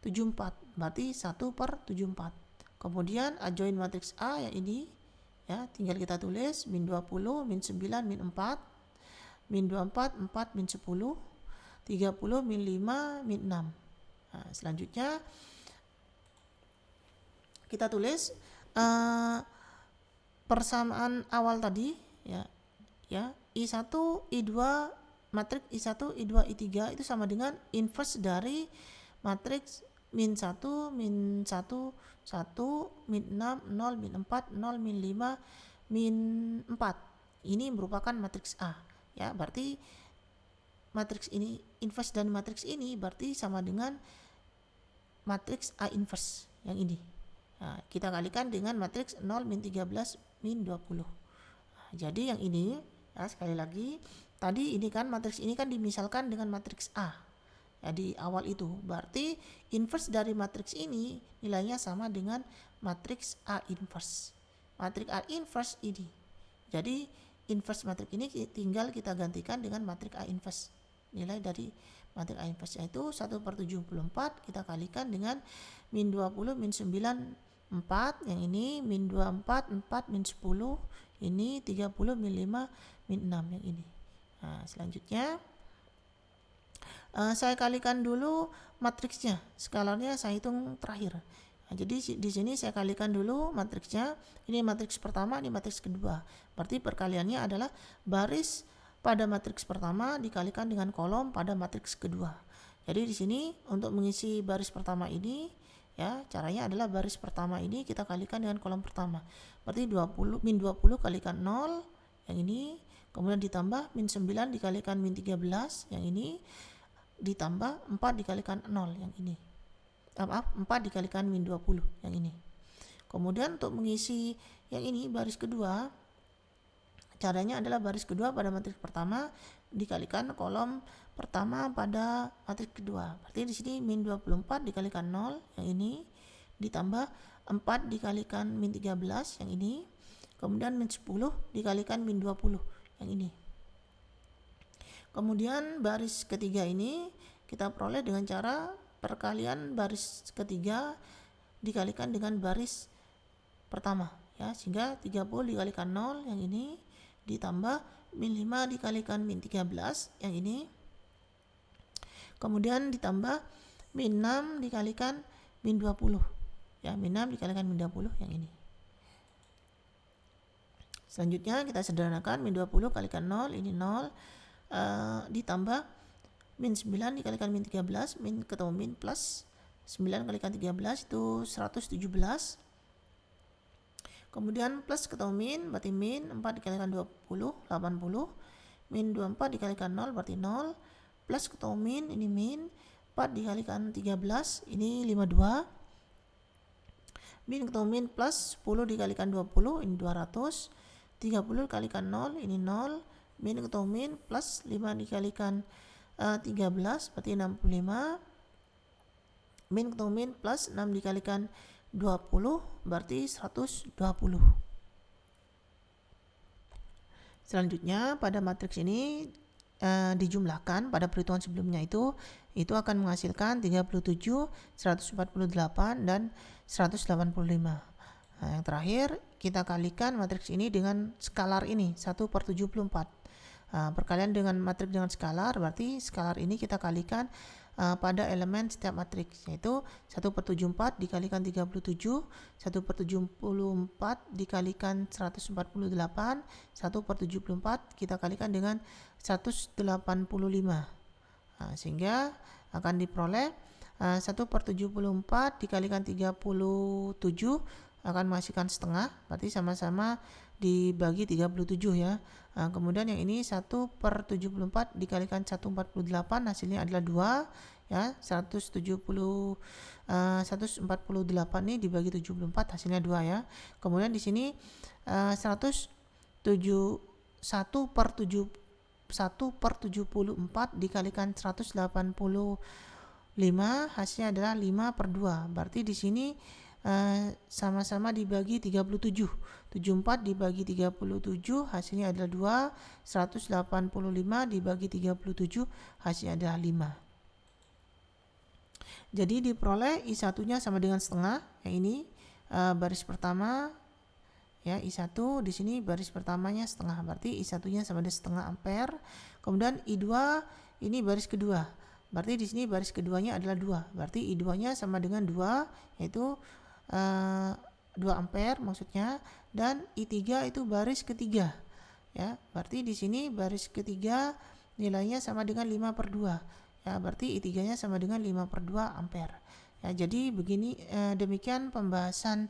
74, berarti 1 per 74. Kemudian adjoint matriks A yang ini ya, tinggal kita tulis min 20, min 9, min 4, min 24, 4, min 10, 30, min 5, min 6. Nah, selanjutnya kita tulis persamaan awal tadi ya I1 I2 matriks I1 I2 I3 itu sama dengan inverse dari matriks min 1 min 1 1 min 6 0 min 4 0 min 5 min 4. Ini merupakan matriks A ya, berarti matriks ini inverse dan matriks ini berarti sama dengan matriks A inverse yang ini. Nah, kita kalikan dengan matriks 0 min 13 min 20. Jadi yang ini ya, sekali lagi tadi ini kan matriks ini kan dimisalkan dengan matriks A ya, di awal itu berarti inverse dari matriks ini nilainya sama dengan matriks A inverse. Matriks A inverse ini, jadi inverse matriks ini tinggal kita gantikan dengan matriks A inverse. Nilai dari matriks A inverse yaitu 1/74 kita kalikan dengan min 20 min 9 4, yang ini min 24 4 min 10, ini 30 min 5 min 6 yang ini. Nah, selanjutnya saya kalikan dulu matriksnya, skalarnya saya hitung terakhir. Nah, jadi di sini saya kalikan dulu matriksnya. Ini matriks pertama, ini matriks kedua. Berarti perkaliannya adalah baris pada matriks pertama dikalikan dengan kolom pada matriks kedua. Jadi di sini untuk mengisi baris pertama ini ya, caranya adalah baris pertama ini kita kalikan dengan kolom pertama. Berarti 20 min 20 kalikan 0 yang ini, kemudian ditambah min 9 dikalikan min 13 yang ini, ditambah 4 dikalikan 0 yang ini. 4 dikalikan min 20 yang ini. Kemudian untuk mengisi yang ini baris kedua, caranya adalah baris kedua pada matriks pertama dikalikan kolom pertama pada matriks kedua. Berarti di sini min 24 dikalikan 0 yang ini, ditambah 4 dikalikan min 13 yang ini, kemudian min 10 dikalikan min 20 yang ini. Kemudian baris ketiga ini kita peroleh dengan cara perkalian baris ketiga dikalikan dengan baris pertama ya, sehingga 30 dikalikan 0 yang ini, ditambah min 5 dikalikan min 13 yang ini, kemudian ditambah min 6 dikalikan min 20 ya, min 6 dikalikan min 20 yang ini. Selanjutnya kita sederhanakan, min 20 kalikan 0 ini 0, ditambah min 9 dikalikan min 13, min ketemu min plus 9 kalikan 13 itu 117, kemudian plus ketemu min berarti min 4 dikalikan 20 80, min 24 dikalikan 0 berarti 0, plus ketemu min ini min 4 dikalikan 13 ini 52, min ketemu min plus 10 dikalikan 20 ini 200, 30 dikalikan 0 ini 0, min ketemu min plus 5 dikalikan 13 berarti 65, min ketemu min plus 6 dikalikan 20 berarti 120. Selanjutnya pada matriks ini dijumlahkan pada perhitungan sebelumnya itu akan menghasilkan 37, 148 dan 185. Nah, yang terakhir kita kalikan matriks ini dengan skalar ini 1/74. Perkalian dengan matriks dengan skalar berarti skalar ini kita kalikan pada elemen setiap matriks, yaitu 1/74 dikalikan 37, 1/74 dikalikan 148, 1/74 kita kalikan dengan 185. Sehingga akan diperoleh 1/74 dikalikan 37 akan menghasilkan setengah, berarti sama-sama dibagi 37 ya. Kemudian yang ini 1/74 dikalikan 148 hasilnya adalah 2 ya, 148 ini dibagi 74 hasilnya 2 ya. Kemudian di sini 1/74 dikalikan 185 hasilnya adalah 5/2. Berarti di sini sama-sama dibagi 37. 74 dibagi 37 hasilnya adalah 2. 185 dibagi 37 hasilnya adalah 5. Jadi diperoleh I1-nya sama dengan setengah. Yang ini baris pertama ya, I1 di sini baris pertamanya setengah. Berarti I1-nya sama dengan setengah ampere. Kemudian I2 ini baris kedua. Berarti di sini baris keduanya adalah 2. Berarti I2-nya sama dengan 2, yaitu 2 ampere maksudnya, dan I3 itu baris ketiga ya, berarti di sini baris ketiga nilainya sama dengan 5/2 ya, berarti I3-nya sama dengan 5/2 ampere ya. Jadi begini, demikian pembahasan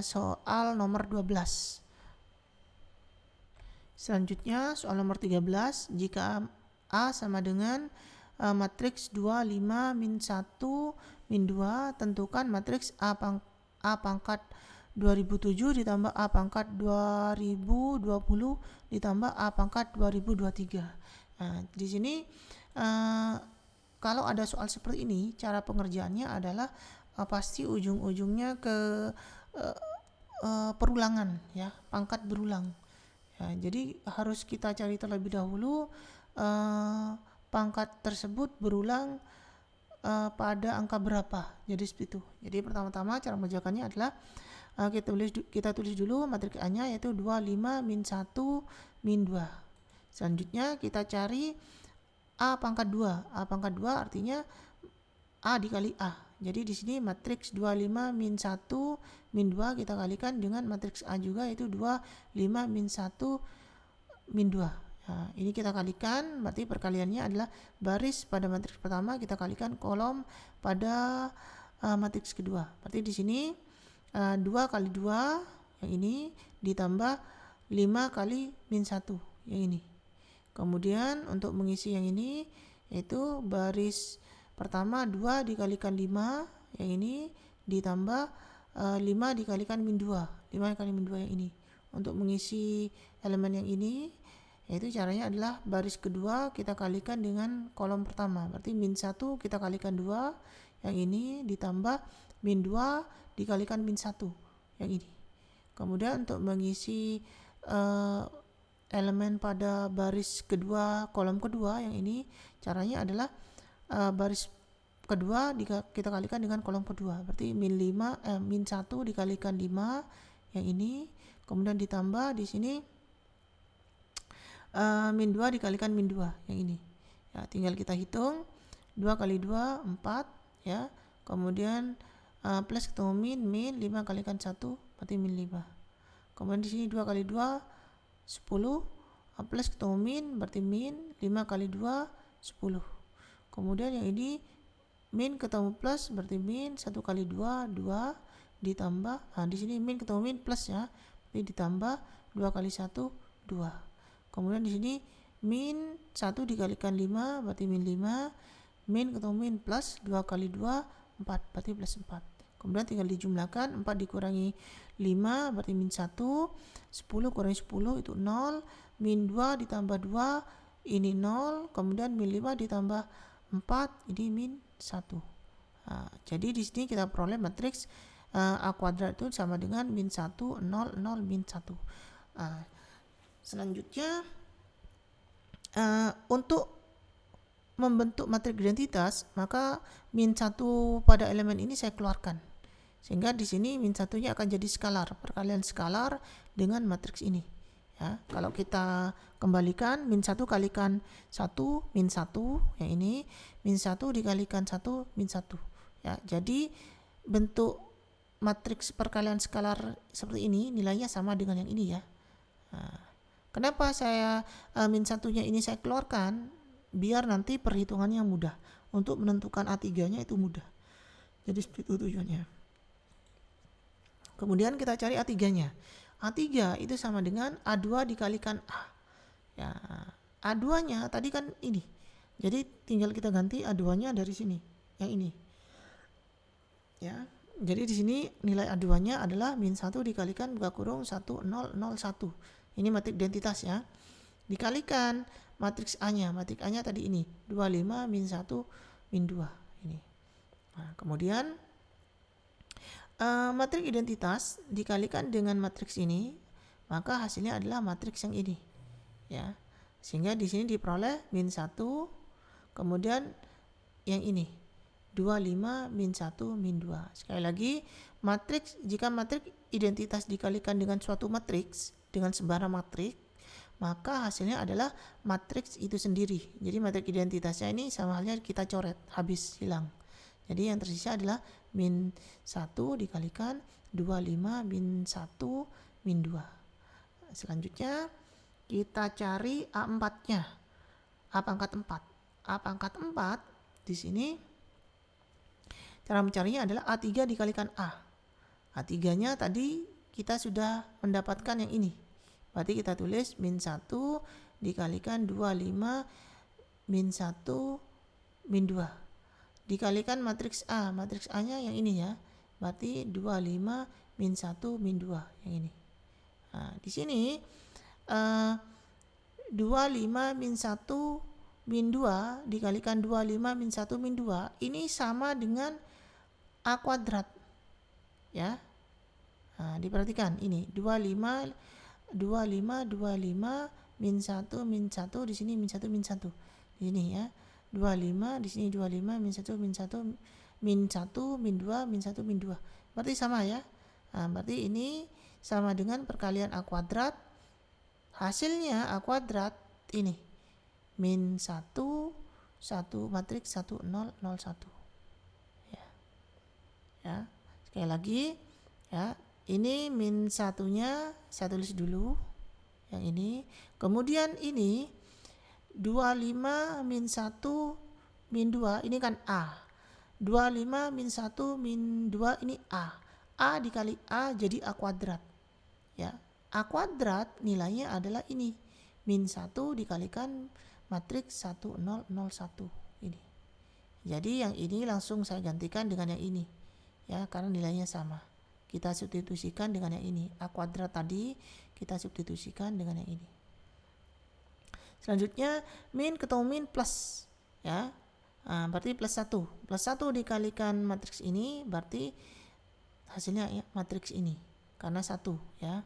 soal nomor 12. Selanjutnya soal nomor 13, jika A sama dengan matriks 2 5 min 1 min 2, tentukan matriks A pangkat 2007 ditambah A pangkat 2020 ditambah A pangkat 2023. Nah, di sini kalau ada soal seperti ini, cara pengerjaannya adalah pasti ujung-ujungnya ke perulangan ya, pangkat berulang. Ya, jadi harus kita cari terlebih dahulu pangkat tersebut berulang pada angka berapa. Jadi seperti itu. Jadi pertama-tama cara mengerjakannya adalah kita tulis dulu matriks A-nya yaitu 25 min 1 min 2. Selanjutnya kita cari A pangkat 2. A pangkat 2 artinya A dikali A. Jadi di sini matriks 25 min 1 min 2 kita kalikan dengan matriks A juga yaitu 25 min 1 min 2. Nah, ini kita kalikan, berarti perkaliannya adalah baris pada matriks pertama kita kalikan kolom pada matriks kedua. Berarti di sini 2 kali 2 yang ini ditambah 5 kali min 1 yang ini. Kemudian untuk mengisi yang ini yaitu baris pertama 2 dikalikan 5 yang ini ditambah 5 dikalikan min 2. 5 kali min 2 yang ini. Untuk mengisi elemen yang ini yaitu caranya adalah baris kedua kita kalikan dengan kolom pertama. Berarti min 1 kita kalikan 2 yang ini ditambah min 2 dikalikan min 1 yang ini. Kemudian untuk mengisi elemen pada baris kedua kolom kedua yang ini caranya adalah baris kedua kita kalikan dengan kolom kedua. Berarti min 1 dikalikan 5 yang ini. Kemudian ditambah di sini min 2 dikalikan min 2 yang ini. Ya, tinggal kita hitung 2 kali 2 4 ya. Kemudian plus ketemu min 5 kalikan 1 berarti min 5. Kemudian di sini 2 kali 2 10 plus ketemu min berarti min 5 kali 2 10. Kemudian yang ini min ketemu plus berarti min 1 kali 2 2 ditambah di sini min ketemu min plus ya. Berarti ditambah 2 kali 1 2. Kemudian di sini min 1 dikalikan 5 berarti min 5. Min ketemu min plus 2 kali 2 4 berarti plus 4. Kemudian tinggal dijumlahkan 4 dikurangi 5 berarti min 1. 10 kurangi 10 itu 0. Min 2 ditambah 2 ini 0. Kemudian min 5 ditambah 4 ini min 1. Nah, jadi di sini kita peroleh matriks A kuadrat itu sama dengan min 1 0 0 min 1. Selanjutnya untuk membentuk matriks identitas maka min 1 pada elemen ini saya keluarkan. Sehingga di sini min 1-nya akan jadi skalar, perkalian skalar dengan matriks ini. Ya, kalau kita kembalikan min 1 kalikan 1 min 1 yang ini, min 1 dikalikan 1 min 1. Ya, jadi bentuk matriks perkalian skalar seperti ini nilainya sama dengan yang ini ya. Nah, kenapa saya min 1-nya ini saya keluarkan? Biar nanti perhitungannya mudah. Untuk menentukan A3-nya itu mudah. Jadi seperti itu tujuannya. Kemudian kita cari A3-nya. A3 itu sama dengan A2 dikalikan A. Ya, A2-nya tadi kan ini. Jadi tinggal kita ganti A2-nya dari sini. Yang ini. Ya. Jadi di sini nilai A2-nya adalah min 1 dikalikan buka kurung 1001. Ini matriks identitas ya. Dikalikan matriks A-nya. Matriks A-nya tadi ini 25 min 1 min 2 ini. Nah, kemudian matriks identitas dikalikan dengan matriks ini, maka hasilnya adalah matriks yang ini. Ya. Sehingga di sini diperoleh min 1, kemudian yang ini 25 min 1 min 2. Sekali lagi, matriks jika matriks identitas dikalikan dengan suatu matriks dengan sembarang matriks, maka hasilnya adalah matriks itu sendiri. Jadi matriks identitasnya ini sama halnya kita coret, habis hilang. Jadi yang tersisa adalah min 1 dikalikan 25 min 1 min 2. Selanjutnya kita cari A4-nya. A pangkat 4. A pangkat 4 di sini cara mencarinya adalah A3 dikalikan A. A3-nya tadi kita sudah mendapatkan yang ini. Berarti kita tulis min 1 dikalikan 25 min 1 min 2. Dikalikan matriks A. Matriks A-nya yang ini ya. Berarti 25 min 1, min 2 yang ini. Nah, di sini 25 min 1 min 2 dikalikan 25 min 1 min 2 ini sama dengan A kuadrat ya. Nah, diperhatikan ini 25 min 1 min 1 di sini min 1 min 1 di sini ya. 25 di sini 25 min 1 min 1 min 1 min 2 min 1 min 2 berarti sama ya. Nah, berarti ini sama dengan perkalian A kuadrat, hasilnya A kuadrat ini min 1 matriks 1 0 0 1 ya. Sekali lagi ya, ini min satunya saya tulis dulu yang ini, kemudian ini 25 min 1 min 2 ini kan A, 25 min 1 min 2 ini A dikali A jadi A kuadrat ya. A kuadrat nilainya adalah ini min 1 dikalikan matriks 1 0 0 1 ini. Jadi yang ini langsung saya gantikan dengan yang ini ya, karena nilainya sama. Kita substitusikan dengan yang ini. A kuadrat tadi kita substitusikan dengan yang ini. Selanjutnya min ketemu min plus ya. Nah, berarti plus 1. Plus 1 dikalikan matriks ini berarti hasilnya ya, matriks ini. Karena 1 ya.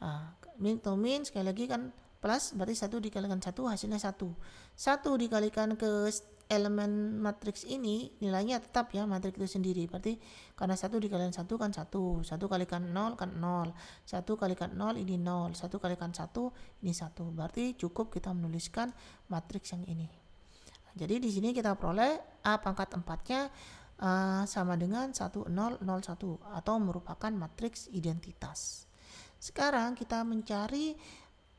Nah, min ketemu min sekali lagi kan plus berarti 1 dikalikan 1 hasilnya 1. 1 dikalikan ke elemen matriks ini nilainya tetap ya matriks itu sendiri. Berarti karena 1 dikalikan 1 kan 1. 1 kalikan 0 kan 0. 1 kalikan 0 ini 0. 1 kalikan 1 ini 1. Berarti cukup kita menuliskan matriks yang ini. Jadi di sini kita peroleh A pangkat 4-nya sama dengan 1 0 0 1 atau merupakan matriks identitas. Sekarang kita mencari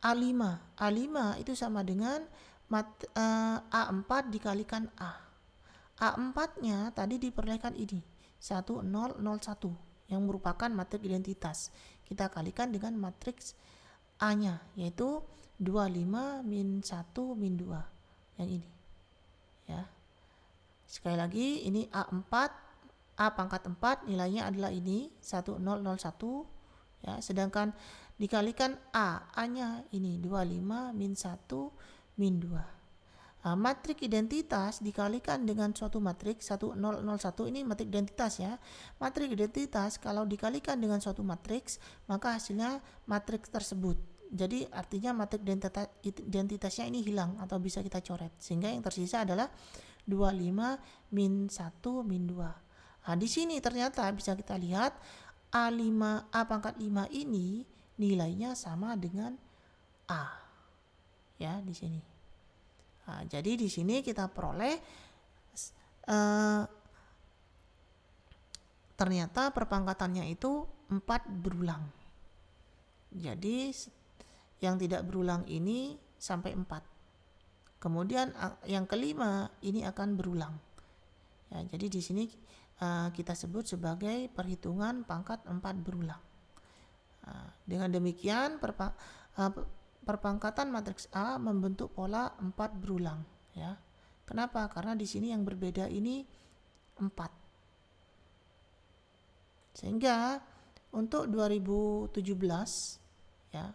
A5. A5 itu sama dengan A4 dikalikan A. A4-nya tadi diperolehkan ini 1 0 0 1 yang merupakan matriks identitas. Kita kalikan dengan matriks A-nya yaitu 25 min 1 min 2 yang ini ya. Sekali lagi ini A4, A pangkat 4 nilainya adalah ini 1 0 0 1 ya, sedangkan dikalikan A-nya ini 25 min 1 min 2. Matriks identitas dikalikan dengan suatu matriks 1 0 0 1 ini matriks identitas ya. Matriks identitas kalau dikalikan dengan suatu matriks maka hasilnya matriks tersebut. Jadi artinya matriks identitasnya ini hilang atau bisa kita coret sehingga yang tersisa adalah 25 min 1 min 2. Nah, di sini ternyata bisa kita lihat A5 A pangkat 5 ini nilainya sama dengan A. Ya, di sini. Nah, jadi di sini kita peroleh ternyata perpangkatannya itu 4 berulang. Jadi yang tidak berulang ini sampai 4. Kemudian yang kelima ini akan berulang. Ya, jadi di sini kita sebut sebagai perhitungan pangkat 4 berulang. Dengan demikian perpangkatan matriks A membentuk pola 4 berulang ya. Kenapa? Karena di sini yang berbeda ini 4. Sehingga untuk 2017 ya,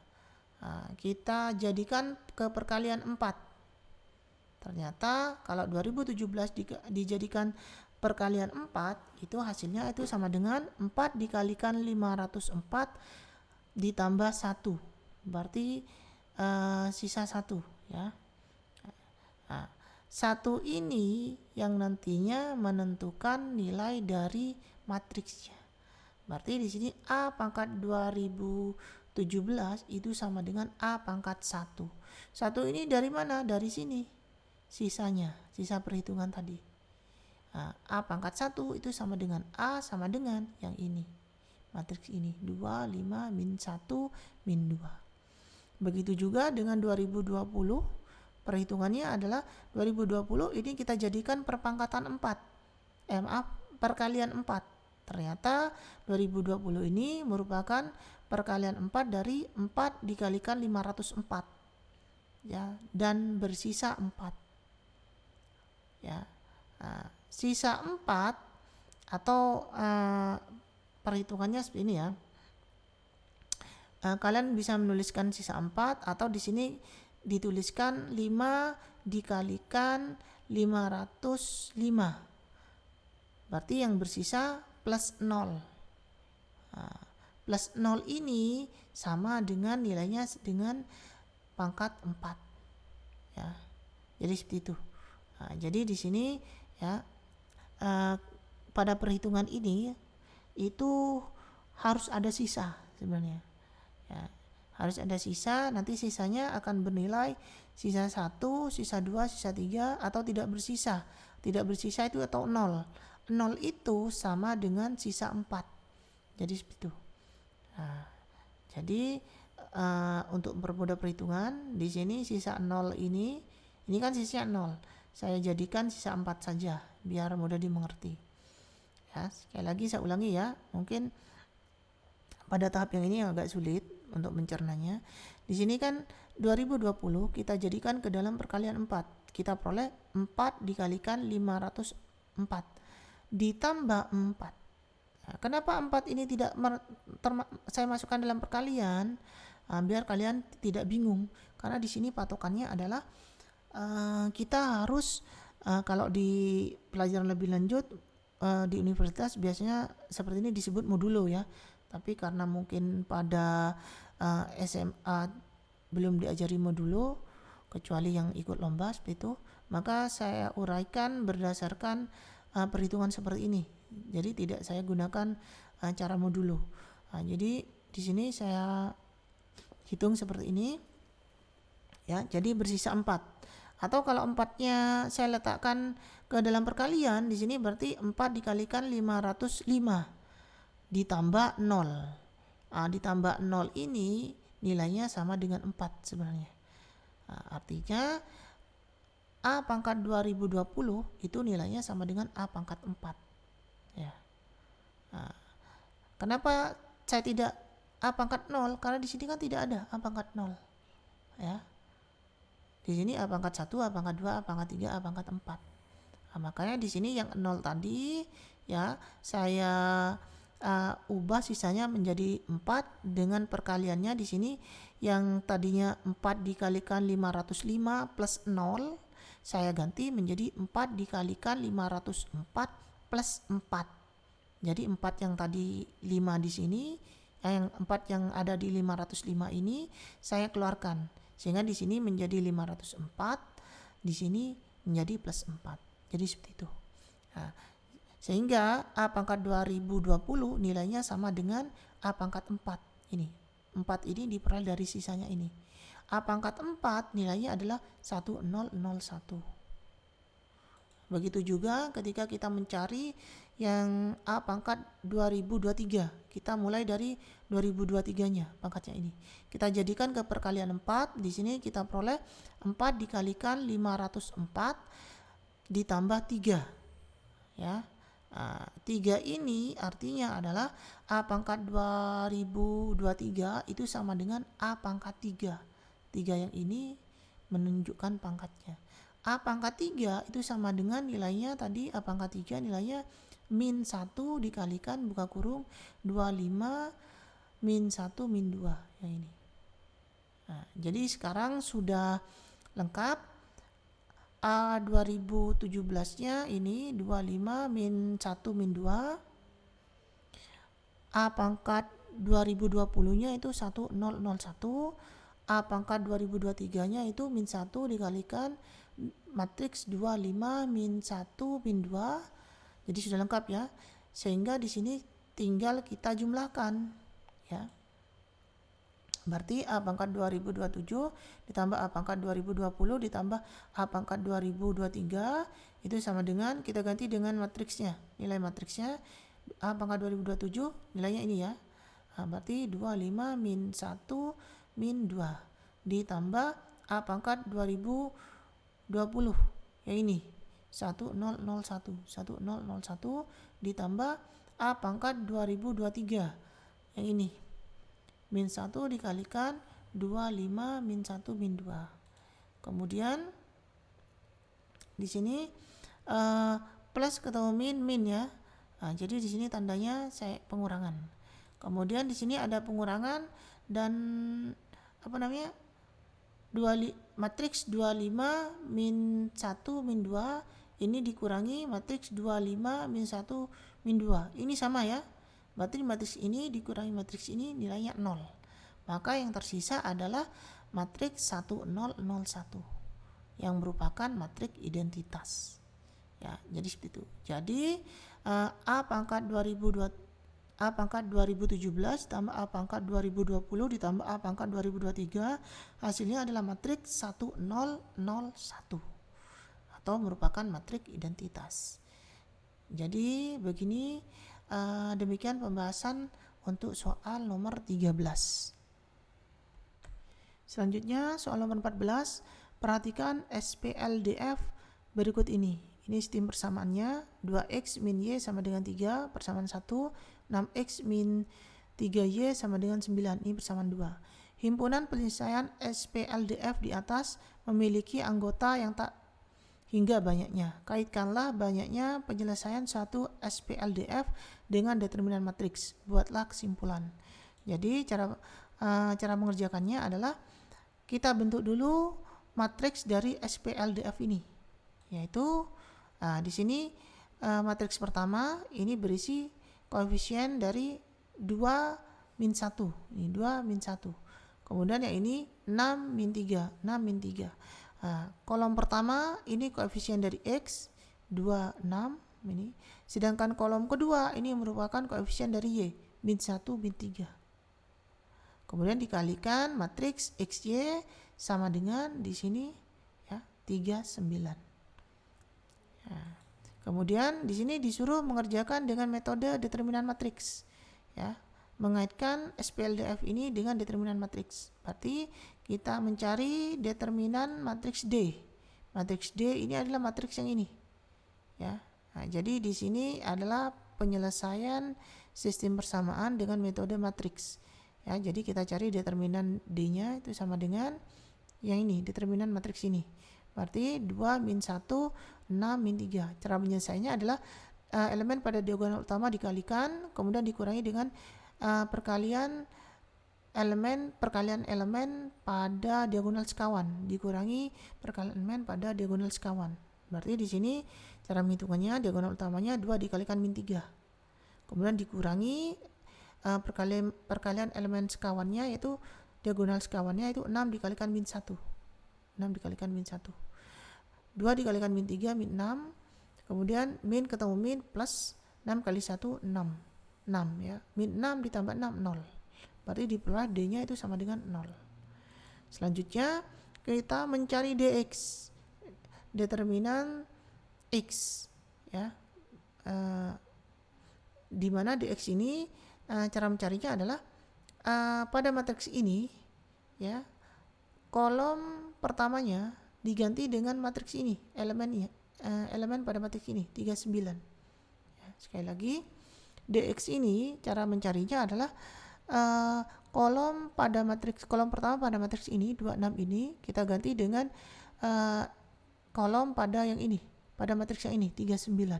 kita jadikan ke perkalian 4. Ternyata kalau 2017 dijadikan perkalian 4 itu hasilnya itu sama dengan 4 dikalikan 504 ditambah 1. Berarti sisa 1 ya. 1 ini yang nantinya menentukan nilai dari matriksnya. Berarti di sini A pangkat 2017 itu sama dengan A pangkat 1. 1 ini dari mana? Dari sini. Sisanya, sisa perhitungan tadi. A pangkat 1 itu sama dengan A sama dengan yang ini. Matriks ini 2, 5, min 1, min 2. Begitu juga dengan 2020. Perhitungannya adalah 2020 ini kita jadikan perpangkatan 4. Perkalian 4. Ternyata 2020 ini merupakan perkalian 4 dari 4 dikalikan 504 ya, dan bersisa 4 ya. Sisa 4 atau perhitungannya seperti ini ya. Kalian bisa menuliskan sisa 4 atau di sini dituliskan 5 dikalikan 505. Berarti yang bersisa plus 0. Plus 0 ini sama dengan nilainya dengan pangkat 4. Ya. Jadi seperti itu. Jadi di sini ya pada perhitungan ini itu harus ada sisa sebenarnya. Ya, harus ada sisa, nanti sisanya akan bernilai sisa 1, sisa 2, sisa 3 atau tidak bersisa. Tidak bersisa itu atau 0. 0 itu sama dengan sisa 4. Jadi seperti itu. Jadi untuk mempermudah perhitungan, di sini sisa 0 ini kan sisa 0. Saya jadikan sisa 4 saja biar mudah dimengerti. Ya, sekali lagi saya ulangi ya. Mungkin pada tahap yang ini agak sulit untuk mencernanya. Di sini kan 2020 kita jadikan ke dalam perkalian 4. Kita peroleh 4 dikalikan 504 ditambah 4. Nah, kenapa 4 ini tidak saya masukkan dalam perkalian? Biar kalian tidak bingung. Karena di sini patokannya adalah kita harus kalau di pelajaran lebih lanjut di universitas biasanya seperti ini disebut modulo ya. Tapi karena mungkin pada SMA belum diajari modulo kecuali yang ikut lomba seperti itu, maka saya uraikan berdasarkan perhitungan seperti ini. Jadi tidak saya gunakan cara modulo. Jadi di sini saya hitung seperti ini. Ya, jadi bersisa 4. Atau kalau 4-nya saya letakkan ke dalam perkalian, di sini berarti 4 dikalikan 505 ditambah 0. Ditambah 0 ini nilainya sama dengan 4 sebenarnya. Artinya A pangkat 2020 itu nilainya sama dengan A pangkat 4. Ya. Kenapa saya tidak A pangkat 0? Karena di sini kan tidak ada A pangkat 0. Ya. Di sini A pangkat 1, A pangkat 2, A pangkat 3, A pangkat 4. Makanya di sini yang 0 tadi ya saya ubah sisanya menjadi 4 dengan perkaliannya di sini yang tadinya 4 dikalikan 505 plus 0 saya ganti menjadi 4 dikalikan 504 plus 4. Jadi 4 yang tadi 5 di sini, yang 4 yang ada di 505 ini saya keluarkan sehingga di sini menjadi 504, di sini menjadi plus 4. Jadi seperti itu. Sehingga A pangkat 2020 nilainya sama dengan A pangkat 4 ini. 4 ini diperoleh dari sisanya ini. A pangkat 4 nilainya adalah 1001. Begitu juga ketika kita mencari yang A pangkat 2023. Kita mulai dari 2023-nya pangkatnya ini. Kita jadikan ke perkalian 4. Di sini kita peroleh 4 dikalikan 504 ditambah 3. Ya. 3 ini artinya adalah A pangkat 2023 itu sama dengan A pangkat 3. 3 yang ini menunjukkan pangkatnya. A pangkat 3 itu sama dengan nilainya tadi A pangkat 3 nilainya min 1 dikalikan buka kurung 25 min 1 min 2 yang ini. Jadi sekarang sudah lengkap. A 2017-nya ini 25 min 1 min 2. A pangkat 2020-nya itu 1001. A pangkat 2023-nya itu min 1 dikalikan matriks 25 min 1 min 2. Jadi sudah lengkap ya. Sehingga di sini tinggal kita jumlahkan ya. Berarti A pangkat 2027 ditambah A pangkat 2020 ditambah A pangkat 2023 itu sama dengan, kita ganti dengan matriksnya. Nilai matriksnya A pangkat 2027 nilainya ini ya. Berarti 25 min 1 min 2 ditambah A pangkat 2020 yang ini 1001 ditambah A pangkat 2023 yang ini min 1 dikalikan 25 min 1 min 2. Kemudian di sini plus ketemu min ya. Jadi di sini tandanya saya pengurangan. Kemudian di sini ada pengurangan dan matriks 25 min 1 min 2 ini dikurangi matriks 25 min 1 min 2. Ini sama ya. Berarti matriks ini dikurangi matriks ini nilainya 0. Maka yang tersisa adalah matriks 1001 yang merupakan matriks identitas. Ya, jadi seperti itu. Jadi A pangkat 2017 tambah A pangkat 2020 ditambah A pangkat 2023 hasilnya adalah matriks 1001 atau merupakan matriks identitas. Jadi begini, demikian pembahasan untuk soal nomor 13. Selanjutnya soal nomor 14, perhatikan SPLDF berikut ini. Ini sistem persamaannya, 2x min y sama dengan 3 persamaan 1, 6x min 3y sama dengan 9, ini persamaan 2. Himpunan penyelesaian SPLDF di atas memiliki anggota yang tak hingga banyaknya. Kaitkanlah banyaknya penyelesaian suatu SPLDF dengan determinan matriks. Buatlah kesimpulan. Jadi cara mengerjakannya adalah kita bentuk dulu matriks dari SPLDF ini, yaitu di sini matriks pertama ini berisi koefisien dari 2 min 1. Ini 2 min 1. Kemudian yang ini 6 min 3. Kolom pertama ini koefisien dari X 2, 6 ini. Sedangkan kolom kedua ini merupakan koefisien dari Y min 1, min 3. Kemudian dikalikan matriks XY sama dengan di sini ya 3, 9. Kemudian di sini disuruh mengerjakan dengan metode determinan matriks, ya, mengaitkan SPLDF ini dengan determinan matriks. Berarti kita mencari determinan matriks D. Matriks D ini adalah matriks yang ini, ya. Jadi di sini adalah penyelesaian sistem persamaan dengan metode matriks. Ya, jadi kita cari determinan D-nya itu sama dengan yang ini, determinan matriks ini. Berarti 2 min 1, 6 min 3. Cara menyelesaikannya adalah elemen pada diagonal utama dikalikan, kemudian dikurangi dengan perkalian elemen pada diagonal sekawan, dikurangi perkalian elemen pada diagonal sekawan. Berarti di sini cara menghitungannya diagonal utamanya 2 dikalikan min 3. Kemudian dikurangi perkalian elemen sekawannya, yaitu diagonal sekawannya itu 6 dikalikan min 1. 6 dikalikan min 1. 2 dikalikan min 3 min 6. Kemudian min ketemu min plus 6 kali 1 6. 6 ya. Min 6 ditambah 6 0. Berarti diperoleh D-nya itu sama dengan 0. Selanjutnya kita mencari DX. Determinan X ya. Di mana DX ini cara mencarinya adalah pada matriks ini ya, kolom pertamanya diganti dengan matriks ini, elemen pada matriks ini 39. Ya, sekali lagi DX ini cara mencarinya adalah kolom pertama pada matriks ini 26 ini kita ganti dengan kolom pada yang ini, pada matriks yang ini 39.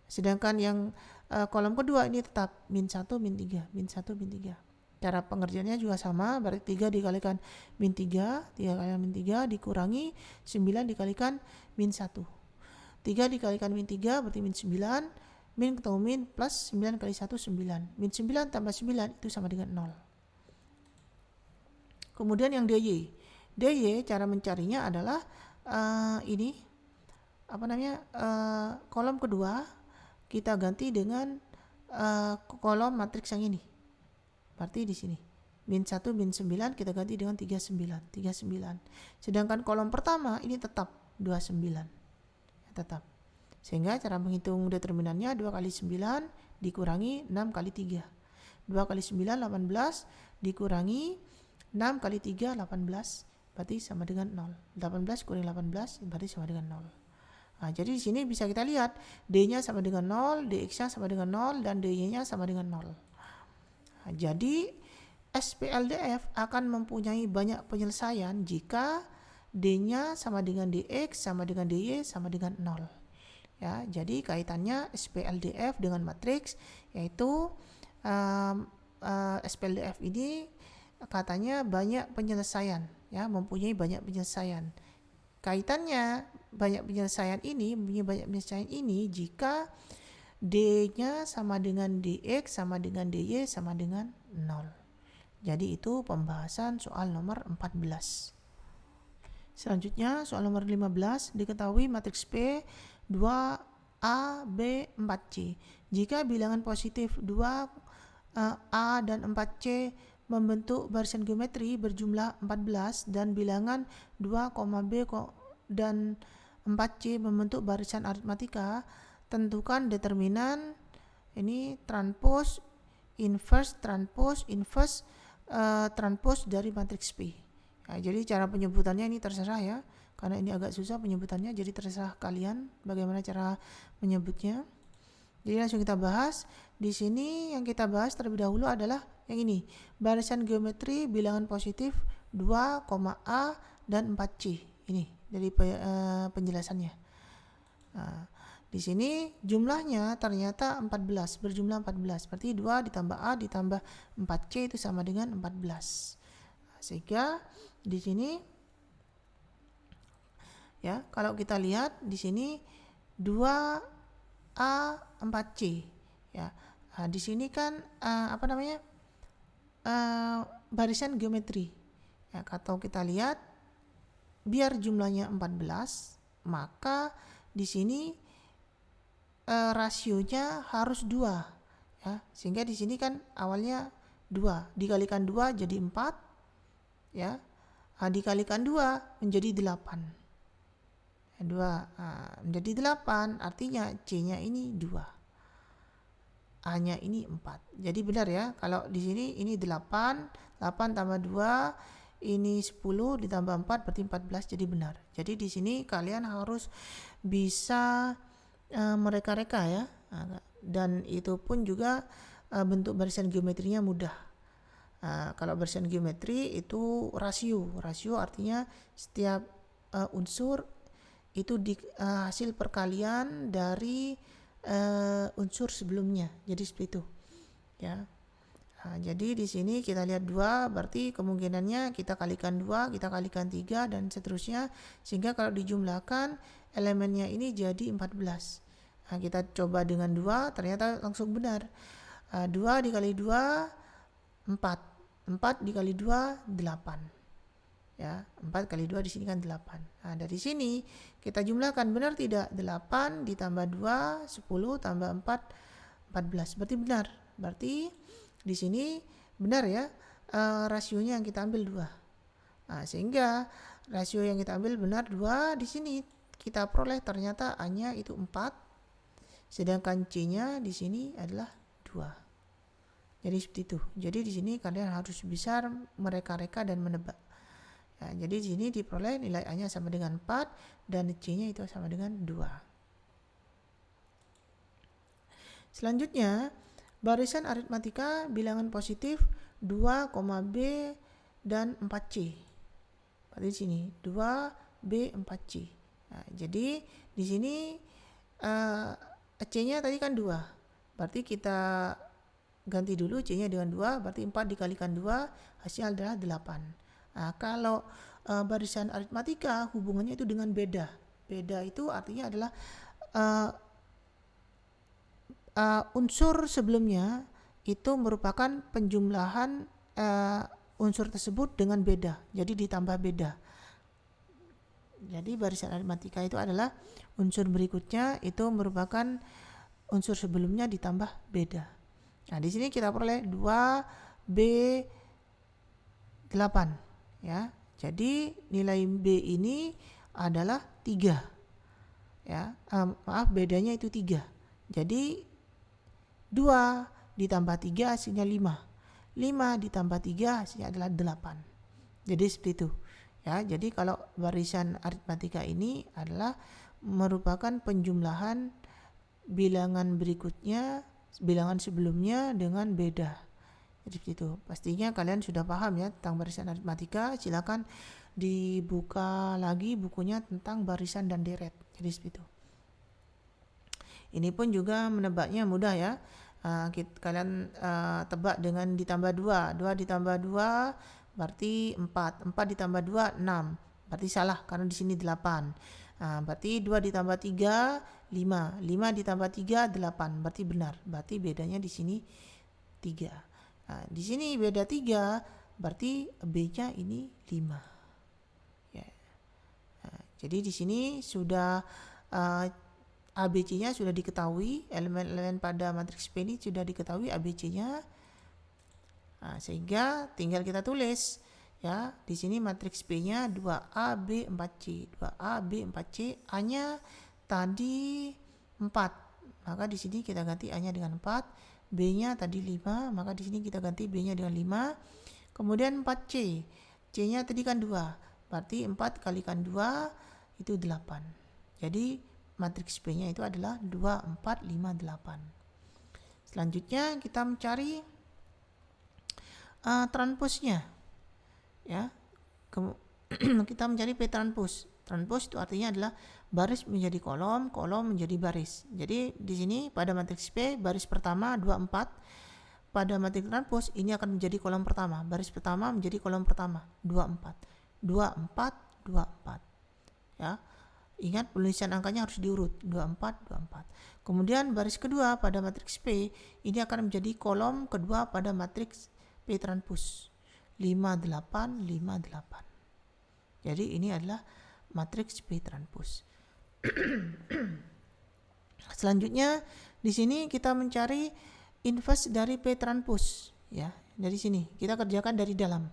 Sedangkan yang kolom kedua ini tetap min 1 min 3, min 1 min 3. Cara pengerjaannya juga sama, berarti 3 dikalikan min 3, 3 kalikan min 3 dikurangi 9 dikalikan min 1. 3 dikalikan min 3 berarti min 9, min ketemu min plus 9 kali 1 9. Min 9 tambah 9 itu sama dengan 0. Kemudian yang DY. DY cara mencarinya adalah ini kolom kedua kita ganti dengan kolom matriks yang ini. Berarti di sini min 1 min 9 kita ganti dengan 39. Sedangkan kolom pertama ini tetap 29. Ya, tetap. Sehingga cara menghitung determinannya 2 kali 9 dikurangi 6 kali 3. 2 kali 9 18 dikurangi 6 kali 3 18 berarti sama dengan 0. 18 kurangi 18 berarti sama dengan 0. Nah, jadi di sini bisa kita lihat D-nya sama dengan 0, DX-nya sama dengan 0 dan DY-nya sama dengan 0. Jadi SPLDF akan mempunyai banyak penyelesaian jika D-nya sama dengan DX sama dengan DY sama dengan 0. ya. Jadi kaitannya SPLDF dengan matriks, yaitu SPLDF ini katanya banyak penyelesaian, ya, mempunyai banyak penyelesaian. Kaitannya mempunyai banyak penyelesaian ini jika D-nya sama dengan DX sama dengan DY sama dengan 0. Jadi itu pembahasan soal nomor 14. Selanjutnya soal nomor 15, diketahui matriks P 2A, B, 4C. Jika bilangan positif 2A dan 4C membentuk barisan geometri berjumlah 14 dan bilangan 2, B dan 4C membentuk barisan aritmatika, tentukan determinan ini transpose inverse dari matriks P. Nah, jadi cara penyebutannya ini terserah ya, karena ini agak susah penyebutannya, jadi terserah kalian bagaimana cara menyebutnya. Jadi langsung kita bahas. Di sini yang kita bahas terlebih dahulu adalah yang ini, barisan geometri bilangan positif 2, A dan 4C. Ini dari penjelasannya. Nah, di sini jumlahnya ternyata 14, berjumlah 14. Berarti 2 ditambah A ditambah 4C itu sama dengan 14. Sehingga di sini ya, kalau kita lihat di sini 2A 4C ya. Nah, di sini kan barisan geometri. Ya, kalau kita lihat biar jumlahnya 14, maka di sini rasionya harus 2 ya. Sehingga di sini kan awalnya 2 dikalikan 2 jadi 4 ya. Dikalikan 2 menjadi 8. 2 menjadi 8, artinya C-nya ini 2. A-nya ini 4. Jadi benar ya, kalau di sini ini 8 tambah 2 ini 10 ditambah 4 berarti 14, jadi benar. Jadi di sini kalian harus bisa mereka-reka ya. Dan itu pun juga bentuk barisan geometrinya mudah. Kalau barisan geometri itu rasio artinya setiap unsur itu hasil perkalian dari unsur sebelumnya. Jadi seperti itu ya. Jadi di sini kita lihat 2, berarti kemungkinannya kita kalikan 2, kita kalikan 3 dan seterusnya, sehingga kalau dijumlahkan elemennya ini jadi 14. Kita coba dengan 2, ternyata langsung benar. 2 dikali 2 4 dikali 2 8 ya. 4 kali 2 di sini kan 8. Dari sini kita jumlahkan, benar tidak? 8 ditambah 2 10 tambah 4 14, berarti benar. Berarti di sini benar ya, rasionya yang kita ambil 2. Sehingga rasio yang kita ambil benar 2. Di sini kita peroleh ternyata A-nya itu 4, sedangkan C-nya di sini adalah 2. Jadi seperti itu. Jadi di sini kalian harus bisa mereka-reka dan menebak. Ya, jadi di sini diperoleh nilai A-nya sama dengan 4 dan C-nya itu sama dengan 2. Selanjutnya, barisan aritmatika bilangan positif 2, B dan 4C. Berarti di sini 2, B, 4C. Nah, jadi di sini C-nya tadi kan 2. Berarti kita ganti dulu C-nya dengan 2, berarti 4 dikalikan 2 hasilnya adalah 8. Kalau barisan aritmatika hubungannya itu dengan beda. Beda itu artinya adalah unsur sebelumnya itu merupakan penjumlahan unsur tersebut dengan beda, jadi ditambah beda. Jadi barisan aritmatika itu adalah unsur berikutnya itu merupakan unsur sebelumnya ditambah beda. Nah, di sini kita peroleh 2B 8 ya. Jadi nilai B ini adalah 3 ya. Bedanya itu 3. Jadi 2 ditambah 3 hasilnya 5. 5 ditambah 3 hasilnya adalah 8. Jadi seperti itu ya. Jadi kalau barisan aritmatika ini adalah merupakan penjumlahan bilangan berikutnya, bilangan sebelumnya dengan beda. Jadi seperti itu. Pastinya kalian sudah paham ya tentang barisan aritmatika. Silakan dibuka lagi bukunya tentang barisan dan deret. Jadi seperti itu. Ini pun juga menebaknya mudah ya. Kalian tebak dengan ditambah 2. 2 ditambah 2 berarti 4. 4 ditambah 2 6. Berarti salah karena di sini 8. Berarti 2 ditambah 3 5. 5 ditambah 3 8. Berarti benar. Berarti bedanya di sini 3. Di sini beda 3, berarti B-nya ini 5. Ya. Jadi di sini sudah ABC-nya sudah diketahui, elemen-elemen pada matriks P ini sudah diketahui ABC-nya. Sehingga tinggal kita tulis ya. Di sini matriks P-nya 2A B 4C. 2A B 4C, A-nya tadi 4. Maka di sini kita ganti A-nya dengan 4, B-nya tadi 5, maka di sini kita ganti B-nya dengan 5. Kemudian 4C. C-nya tadi kan 2. Berarti 4 kalikan 2 itu 8. Jadi matriks P-nya itu adalah 2, 4, 5, 8. Selanjutnya kita mencari transposnya. Ya. Kita mencari P transpos. Transpos itu artinya adalah baris menjadi kolom, kolom menjadi baris. Jadi di sini pada matriks P baris pertama 2, 4. Pada matriks transpos ini akan menjadi kolom pertama. Baris pertama menjadi kolom pertama 2, 4. 2, 4, 2, 4. Ya. Ingat penulisan angkanya harus diurut 24, 24. Kemudian baris kedua pada matriks P ini akan menjadi kolom kedua pada matriks P transpos 58, 58. Jadi ini adalah matriks P transpos. Selanjutnya di sini kita mencari inverse dari P transpos ya. Dari sini kita kerjakan dari dalam.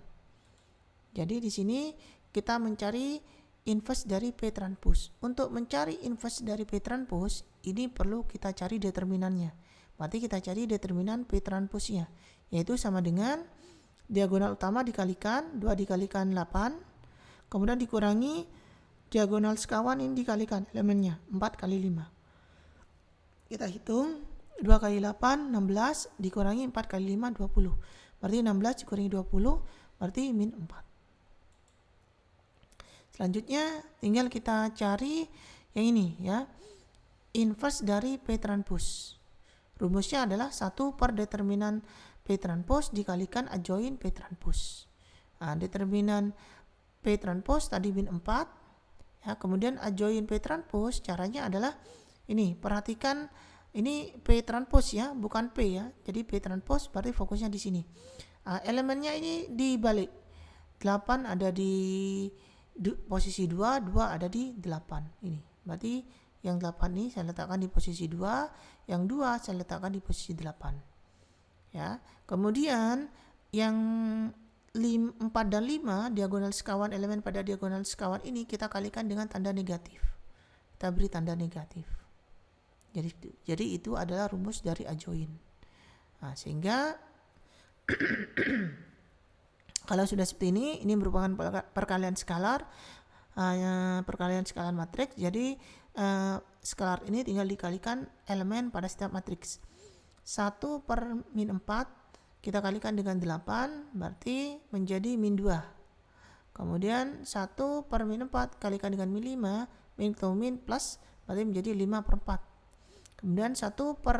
Jadi di sini kita mencari inverse dari P transpos. Untuk mencari inverse dari P transpos ini perlu kita cari determinannya. Berarti kita cari determinan P transposnya, yaitu sama dengan diagonal utama dikalikan 2 dikalikan 8, kemudian dikurangi diagonal sekawan ini dikalikan elemennya 4 kali 5. Kita hitung 2 kali 8 16 dikurangi 4 kali 5 20. Berarti 16 dikurangi 20 berarti min 4. Selanjutnya tinggal kita cari yang ini ya. Inverse dari P transpos. Rumusnya adalah 1 per determinan P transpos dikalikan adjoin P transpos. Determinan P transpos tadi min 4. Ya, kemudian adjoin P transpos caranya adalah ini, perhatikan ini P transpos ya, bukan P ya. Jadi P transpos berarti fokusnya di sini. Elemennya ini dibalik. 8 ada di posisi 2, 2 ada di 8 ini. Berarti yang 8 ini saya letakkan di posisi 2, yang 2 saya letakkan di posisi 8. Ya. Kemudian yang 4 dan 5 diagonal sekawan elemen pada diagonal sekawan ini kita kalikan dengan tanda negatif. Kita beri tanda negatif. Jadi itu adalah rumus dari adjoin. Sehingga kalau sudah seperti ini merupakan perkalian skalar, perkalian skalar matriks. Jadi skalar ini tinggal dikalikan elemen pada setiap matriks. 1 per min 4 kita kalikan dengan 8 berarti menjadi min 2. Kemudian 1 per min 4 kalikan dengan min 5, min ketemu min plus berarti menjadi 5 per 4. Kemudian 1 per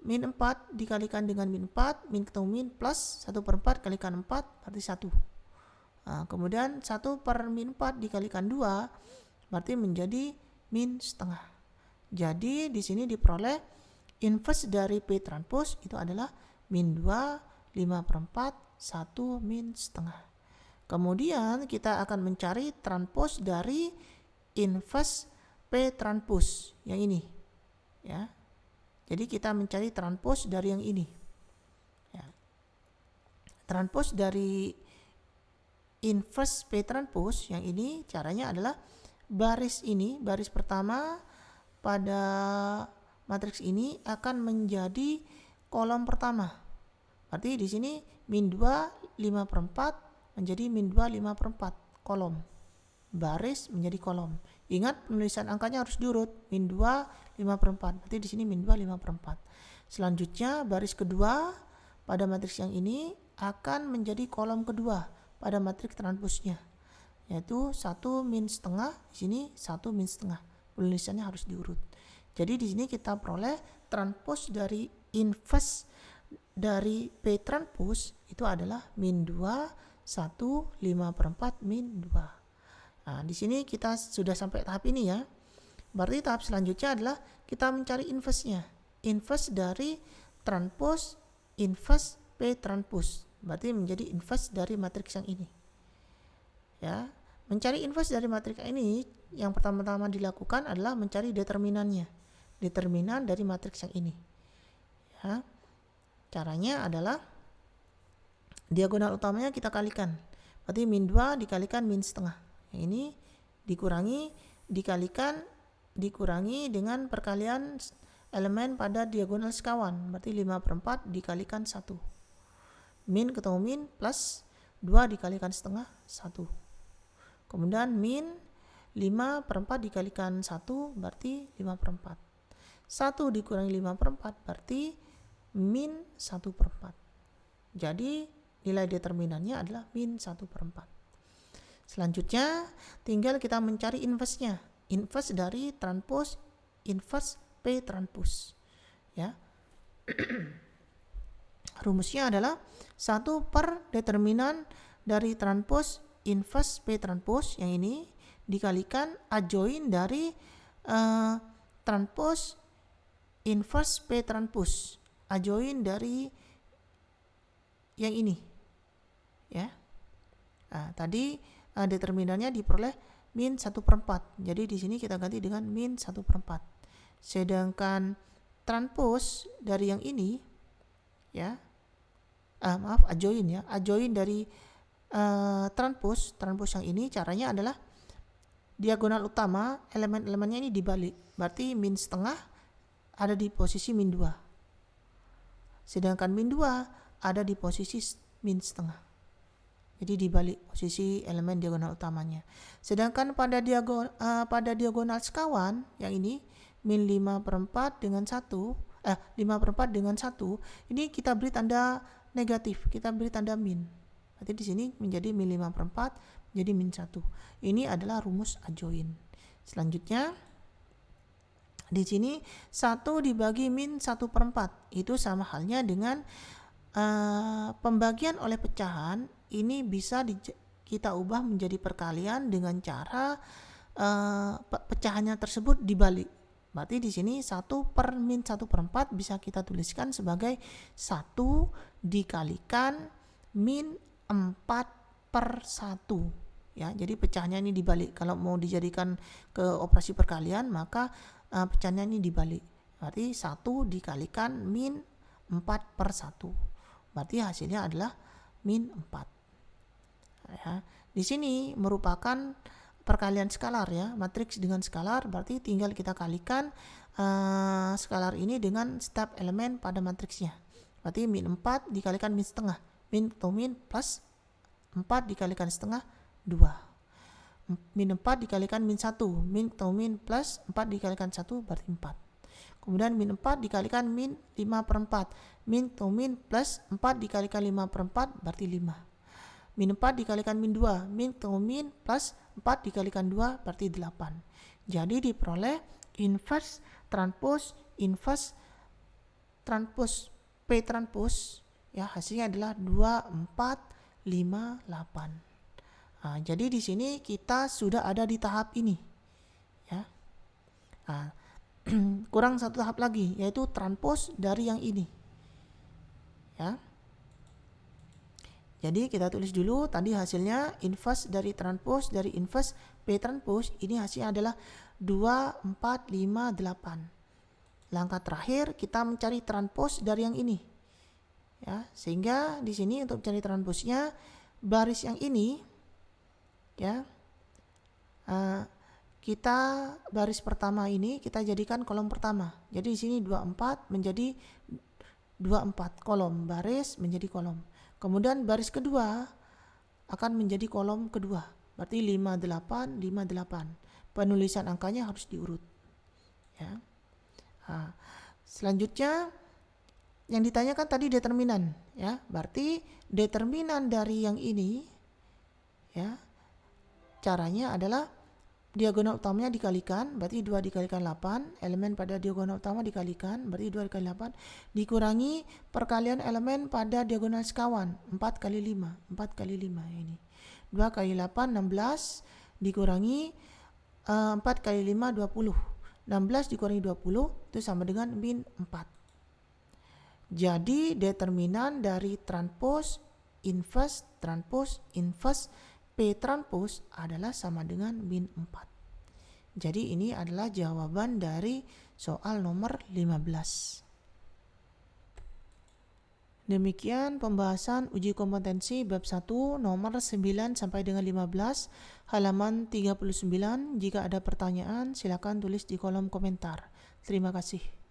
min 4 dikalikan dengan min 4, min ketemu min plus 1 per 4 kalikan 4 berarti 1. Kemudian 1 per min 4 dikalikan 2 berarti menjadi min setengah. Jadi di sini diperoleh inverse dari P transpos itu adalah min 2, 5 per 4, 1 min setengah. Kemudian kita akan mencari transpos dari inverse P transpos yang ini. Ya. Jadi kita mencari transpos dari yang ini. Ya. Transpos dari inverse P transpos yang ini caranya adalah baris ini, baris pertama pada matriks ini akan menjadi kolom pertama. Berarti di sini min 2, 5 per 4 menjadi min 2, 5 per 4 kolom. Baris menjadi kolom. Ingat penulisan angkanya harus diurut. Min 2, 5 per 4. Berarti di sini min 2, 5 per 4. Selanjutnya baris kedua pada matriks yang ini akan menjadi kolom kedua pada matriks transposnya. Yaitu 1 min setengah. Di sini 1 min setengah. Penulisannya harus diurut. Jadi di sini kita peroleh transpose dari inverse dari P transpose itu adalah min 2, 1, 5/4 min 2. Nah, di sini kita sudah sampai tahap ini ya. Berarti tahap selanjutnya adalah kita mencari inverse-nya. Inverse dari transpose inverse P transpose. Berarti menjadi inverse dari matriks yang ini. Ya, mencari inverse dari matriks ini yang pertama-tama dilakukan adalah mencari determinannya. Determinan dari matriks yang ini. Ya. Caranya adalah diagonal utamanya kita kalikan. Berarti min 2 dikalikan min setengah. Yang ini dikurangi dengan perkalian elemen pada diagonal sekawan. Berarti 5/4 dikalikan 1. Min ketemu min plus 2 dikalikan setengah 1. Kemudian min 5/4 dikalikan 1 berarti 5/4. 1 dikurangi 5/4 berarti min 1/4. Jadi nilai determinannya adalah min 1/4. Selanjutnya tinggal kita mencari inverse-nya. Inverse dari transpose inverse P transpose. Ya. Rumusnya adalah 1 per determinan dari transpose inverse P transpose yang ini dikalikan adjoin dari transpose inverse P transpose. Adjoin dari yang ini. Ya. Nah, tadi determinannya diperoleh min 1/4. Jadi di sini kita ganti dengan min 1/4. Sedangkan transpose dari yang ini ya. Adjoin ya. Adjoin dari transpose yang ini caranya adalah diagonal utama elemen-elemennya ini dibalik. Berarti min setengah ada di posisi min 2. Sedangkan min 2 ada di posisi min setengah. Jadi dibalik posisi elemen diagonal utamanya. Sedangkan pada diagonal sekawan yang ini min 5/4 dengan 1, 5/4 dengan 1, ini kita beri tanda negatif, kita beri tanda min. Berarti di sini menjadi min 5/4 menjadi min 1. Ini adalah rumus adjoin. Selanjutnya di sini 1 dibagi min 1/4 itu sama halnya dengan pembagian oleh pecahan ini bisa kita ubah menjadi perkalian dengan cara pecahannya tersebut dibalik. Berarti di sini 1 per min 1/4 bisa kita tuliskan sebagai 1 dikalikan min 4/1. Ya, jadi pecahannya ini dibalik. Kalau mau dijadikan ke operasi perkalian maka pecahannya ini dibalik. Berarti 1 dikalikan min 4/1. Berarti hasilnya adalah min 4. Ya, di sini merupakan perkalian skalar ya, matriks dengan skalar, berarti tinggal kita kalikan skalar ini dengan setiap elemen pada matriksnya. Berarti min 4 dikalikan min setengah. Min atau min plus 4 dikalikan setengah 2. Min 4 dikalikan min 1. Min atau min plus 4 dikalikan 1 berarti 4. Kemudian min 4 dikalikan min 5/4. Min atau min plus 4 dikalikan 5/4 berarti 5. Min 4 dikalikan min 2. Min atau min plus 4 dikalikan 2 berarti 8. Jadi diperoleh inverse transpose P transpose ya, hasilnya adalah 2, 4, 5, 8. Nah, jadi di sini kita sudah ada di tahap ini. Ya. Nah, kurang satu tahap lagi yaitu transpose dari yang ini. Ya. Jadi kita tulis dulu tadi hasilnya inverse dari transpose dari inverse P transpose ini hasilnya adalah 2, 4, 5, 8. Langkah terakhir kita mencari transpose dari yang ini. Ya, sehingga di sini untuk mencari transposenya baris yang ini ya. Kita baris pertama ini kita jadikan kolom pertama. Jadi di sini 24 menjadi 24 kolom, baris menjadi kolom. Kemudian baris kedua akan menjadi kolom kedua. Berarti 58 58. Penulisan angkanya harus diurut. Ya. Nah, selanjutnya yang ditanyakan tadi determinan ya. Berarti determinan dari yang ini ya. Caranya adalah diagonal utamanya dikalikan, berarti 2 dikalikan 8, elemen pada diagonal utama dikalikan, berarti 2 dikali 8, dikurangi perkalian elemen pada diagonal sekawan, 4 kali 5, 4 kali 5 ini. 2 kali 8, 16, dikurangi 4 kali 5, 20. 16 dikurangi 20, itu sama dengan min 4. Jadi determinan dari transpose inverse P transpose adalah sama dengan min 4. Jadi ini adalah jawaban dari soal nomor 15. Demikian pembahasan uji kompetensi bab 1 nomor 9 sampai dengan 15 halaman 39. Jika ada pertanyaan silakan tulis di kolom komentar. Terima kasih.